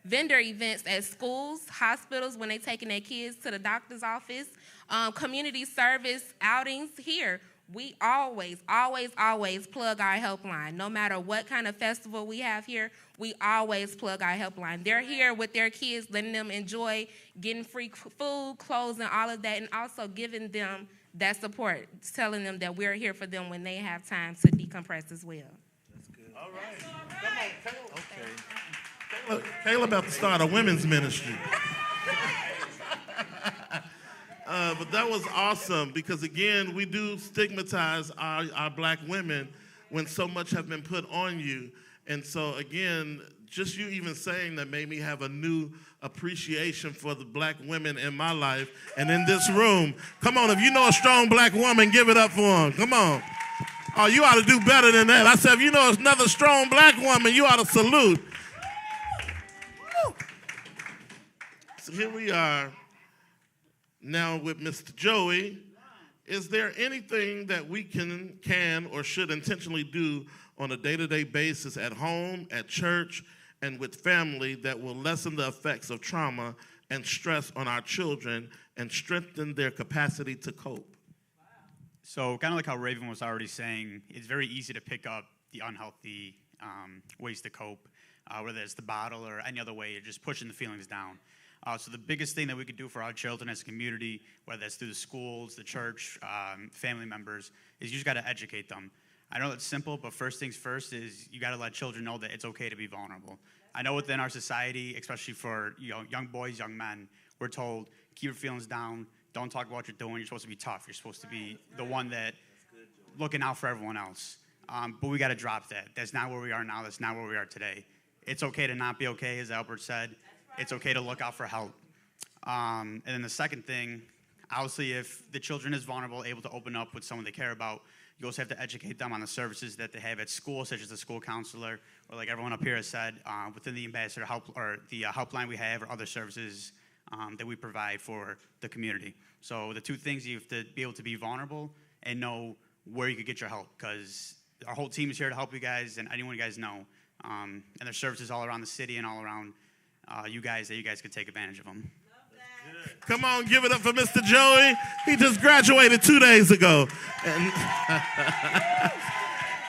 vendor events at schools, hospitals, when they're taking their kids to the doctor's office, community service outings here. We always plug our helpline. No matter what kind of festival we have here, we always plug our helpline. They're here with their kids, letting them enjoy getting free food, clothes, and all of that, and also giving them that support, telling them that we're here for them when they have time to decompress as well. All right. Come on, Kayla. Okay. Kayla about to start a women's ministry. But that was awesome because, again, we do stigmatize our black women when so much have been put on you. And so, again, just you even saying that made me have a new appreciation for the black women in my life and in this room. Come on, if you know a strong black woman, give it up for them. Come on. Oh, you ought to do better than that. I said, if you know another strong black woman, you ought to salute. So here we are now with Mr. Joey. Is there anything that we can or should intentionally do on a day-to-day basis at home, at church, and with family that will lessen the effects of trauma and stress on our children and strengthen their capacity to cope? So kind of like how Raven was already saying, it's very easy to pick up the unhealthy ways to cope, whether it's the bottle or any other way, you're just pushing the feelings down. So the biggest thing that we could do for our children as a community, whether that's through the schools, the church, family members, is you just got to educate them. I know it's simple, but first things first is you got to let children know that it's okay to be vulnerable. I know within our society, especially for young boys, young men, we're told, keep your feelings down, don't talk about what you're doing, you're supposed to be tough, you're supposed to be the one that looking out for everyone else. But we got to drop that. That's not where we are now, that's not where we are today. It's okay to not be okay, as Albert said. It's okay to look out for help. And then the second thing, obviously if the children is vulnerable, able to open up with someone they care about, you also have to educate them on the services that they have at school, such as the school counselor, or like everyone up here has said, within the ambassador help or the helpline we have, or other services that we provide for the community. So the two things, you have to be able to be vulnerable and know where you could get your help, because our whole team is here to help you guys and anyone you guys know. And there's services all around the city and all around you guys that you guys could take advantage of them. Come on, give it up for Mr. Joey. He just graduated 2 days ago.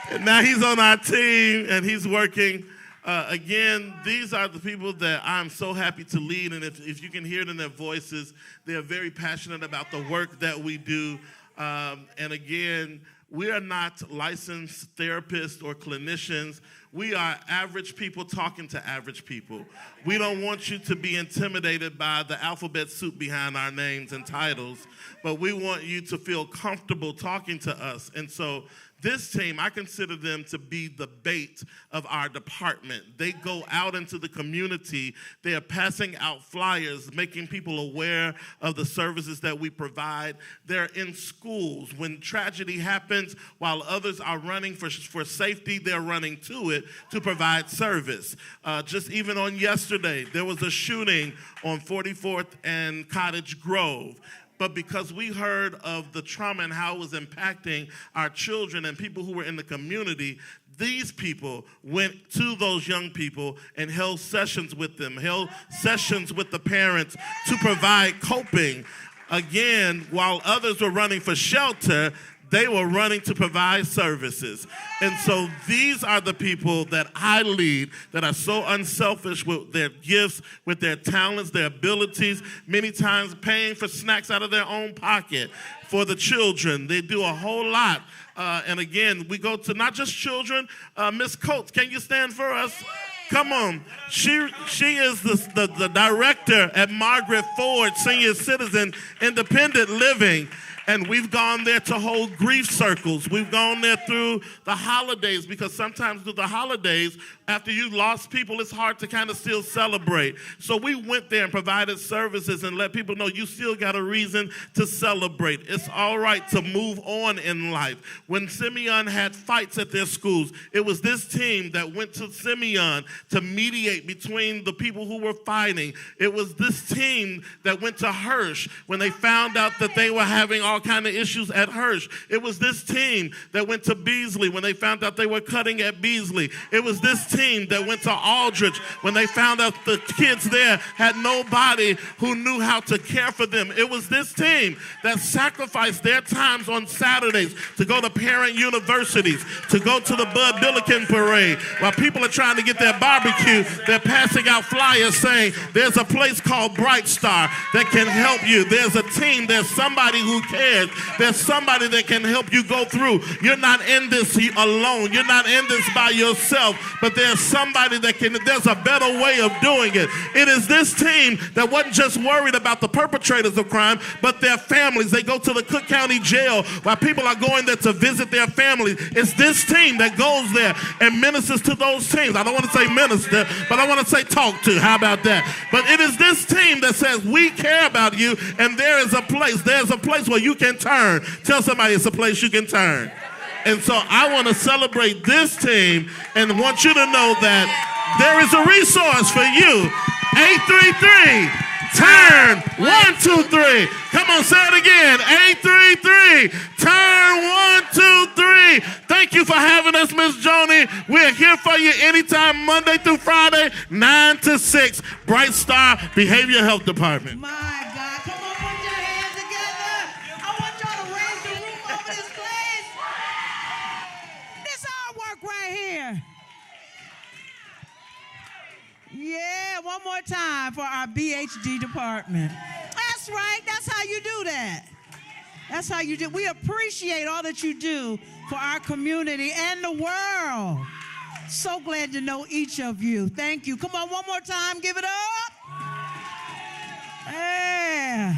And now he's on our team, and he's working. Again, these are the people that I'm so happy to lead, and if you can hear it in their voices, they are very passionate about the work that we do. And again, we are not licensed therapists or clinicians. We are average people talking to average people. We don't want you to be intimidated by the alphabet soup behind our names and titles, but we want you to feel comfortable talking to us. And so this team, I consider them to be the bait of our department. They go out into the community. They are passing out flyers, making people aware of the services that we provide. They're in schools. When tragedy happens, while others are running for safety, they're running to it to provide service. Just even on yesterday, there was a shooting on 44th and Cottage Grove. But because we heard of the trauma and how it was impacting our children and people who were in the community, these people went to those young people and held sessions with them, held sessions with the parents to provide coping. Again, while others were running for shelter, they were running to provide services. And so these are the people that I lead that are so unselfish with their gifts, with their talents, their abilities, many times paying for snacks out of their own pocket for the children. They do a whole lot. And again, we go to not just children. Miss Coates, can you stand for us? Come on. She is the director at Margaret Ford Senior Citizen Independent Living. And we've gone there to hold grief circles. We've gone there through the holidays, because sometimes through the holidays, after you lost people, it's hard to kind of still celebrate. So we went there and provided services and let people know you still got a reason to celebrate. It's all right to move on in life. When Simeon had fights at their schools, it was this team that went to Simeon to mediate between the people who were fighting. It was this team that went to Hirsch when they found out that they were having all kind of issues at Hirsch. It was this team that went to Beasley when they found out they were cutting at Beasley. It was this team that went to Aldrich when they found out the kids there had nobody who knew how to care for them. It was this team that sacrificed their times on Saturdays to go to parent universities, to go to the Bud Billiken parade. While people are trying to get their barbecue, they're passing out flyers saying there's a place called Bright Star that can help you. There's a team, there's somebody who cares prepared. There's somebody that can help you go through. You're not in this alone. You're not in this by yourself, but there's somebody that can, there's a better way of doing it. It is this team that wasn't just worried about the perpetrators of crime, but their families. They go to the Cook County Jail while people are going there to visit their families. It's this team that goes there and ministers to those teams. I don't want to say minister, but I want to say talk to. How about that? But it is this team that says, we care about you, and there's a place where you can turn. Tell somebody it's a place you can turn. And so I want to celebrate this team and want you to know that there is a resource for you. 833 Turn 123. Come on, say it again. 833 Turn 123. Thank you for having us, Miss Joni. We're here for you anytime, Monday through Friday, 9 to 6. Bright Star Behavioral Health Department. My God, come on, put your hands together. I want y'all to raise the roof over this place. This our work right here. Yeah, one more time for our BHD department. That's right. That's how you do that. That's how you do. We appreciate all that you do for our community and the world. So glad to know each of you. Thank you. Come on, one more time. Give it up. Yeah.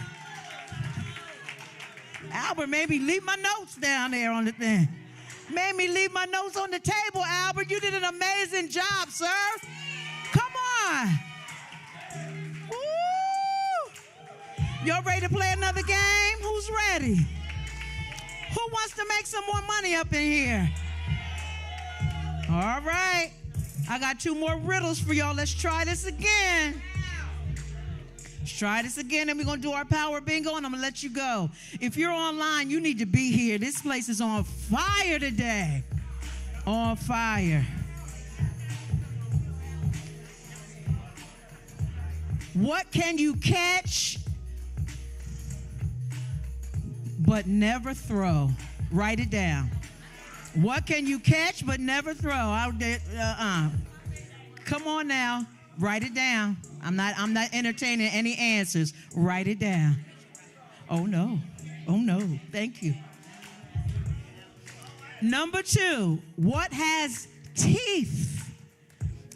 Albert made me leave my notes down there on the thing. Made me leave my notes on the table, Albert. You did an amazing job, sir. Come on. Woo. Y'all ready to play another game? Who's ready? Who wants to make some more money up in here? All right. I got 2 more riddles for y'all. Let's try this again. Let's try this again, and we're going to do our power bingo, and I'm going to let you go. If you're online, you need to be here. This place is on fire today. On fire. What can you catch but never throw? Write it down. What can you catch but never throw? Come on now. Write it down. I'm not entertaining any answers. Write it down. Oh no. Oh no. Thank you. Number 2. What has teeth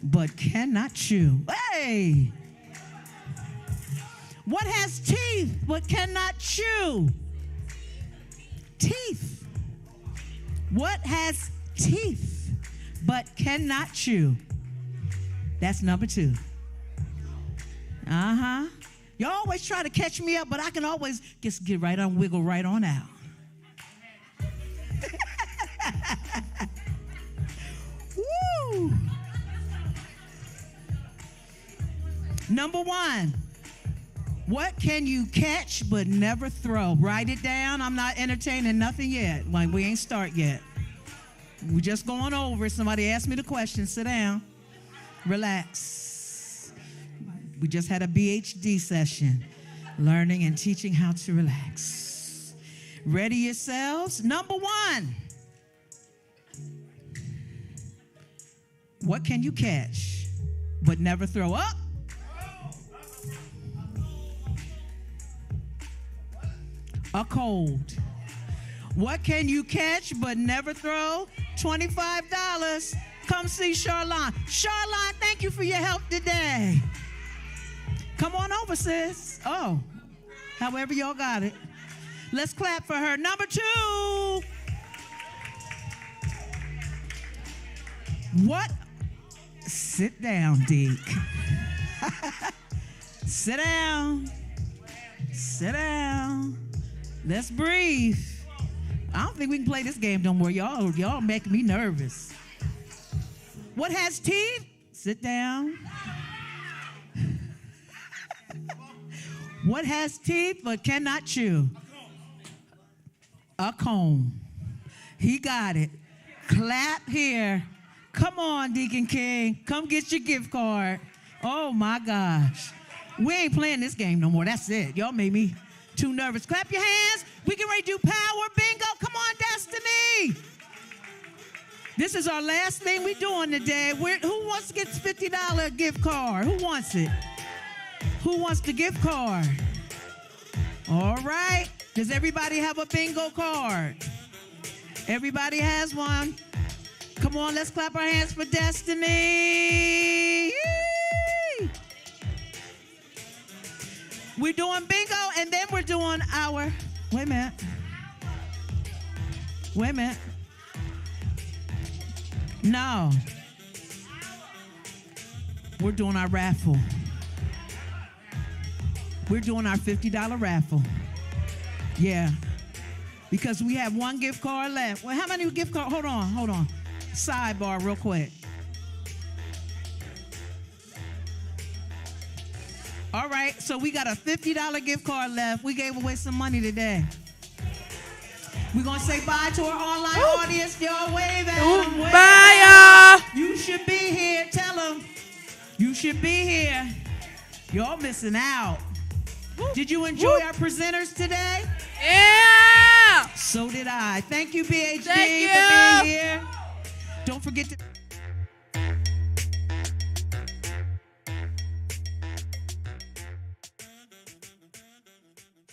but cannot chew? Hey. What has teeth but cannot chew? Teeth. What has teeth but cannot chew? That's number 2. Uh-huh. You always try to catch me up, but I can always just get right on, wiggle right on out. Woo! Number 1. What can you catch but never throw? Write it down. I'm not entertaining nothing yet. Like, we ain't start yet. We're just going over. Somebody asked me the question. Sit down. Relax. We just had a BHD session. Learning and teaching how to relax. Ready yourselves? Number 1. What can you catch but never throw? Up. A cold. What can you catch but never throw? $25. Come see Charlene. Charlene, thank you for your help today. Come on over, sis. Oh, however y'all got it. Let's clap for her. Number 2. What? Sit down, Deke. Sit down. Sit down. Let's breathe. I don't think we can play this game no more. Y'all make me nervous. What has teeth? Sit down. What has teeth but cannot chew? A comb. He got it. Clap here. Come on, Deacon King. Come get your gift card. Oh, my gosh. We ain't playing this game no more. That's it. Y'all made me too nervous. Clap your hands. We get ready to do power bingo. Come on, Destiny. This is our last thing we're doing today. Who wants to get the $50 gift card? Who wants it? Who wants the gift card? All right. Does everybody have a bingo card? Everybody has one. Come on, let's clap our hands for Destiny. Yee! We're doing bingo, and then we're doing our, wait a minute. Wait a minute. No. We're doing our raffle. We're doing our $50 raffle. Yeah. Because we have one gift card left. Well, how many gift cards? Hold on. Sidebar real quick. All right, so we got a $50 gift card left. We gave away some money today. We're going to say bye to our online audience. Y'all wave at them. Bye, y'all. You should be here. Tell them. You should be here. Y'all missing out. Did you enjoy our presenters today? Yeah. So did I. Thank you, PhD, Thank you. for being here. Don't forget to...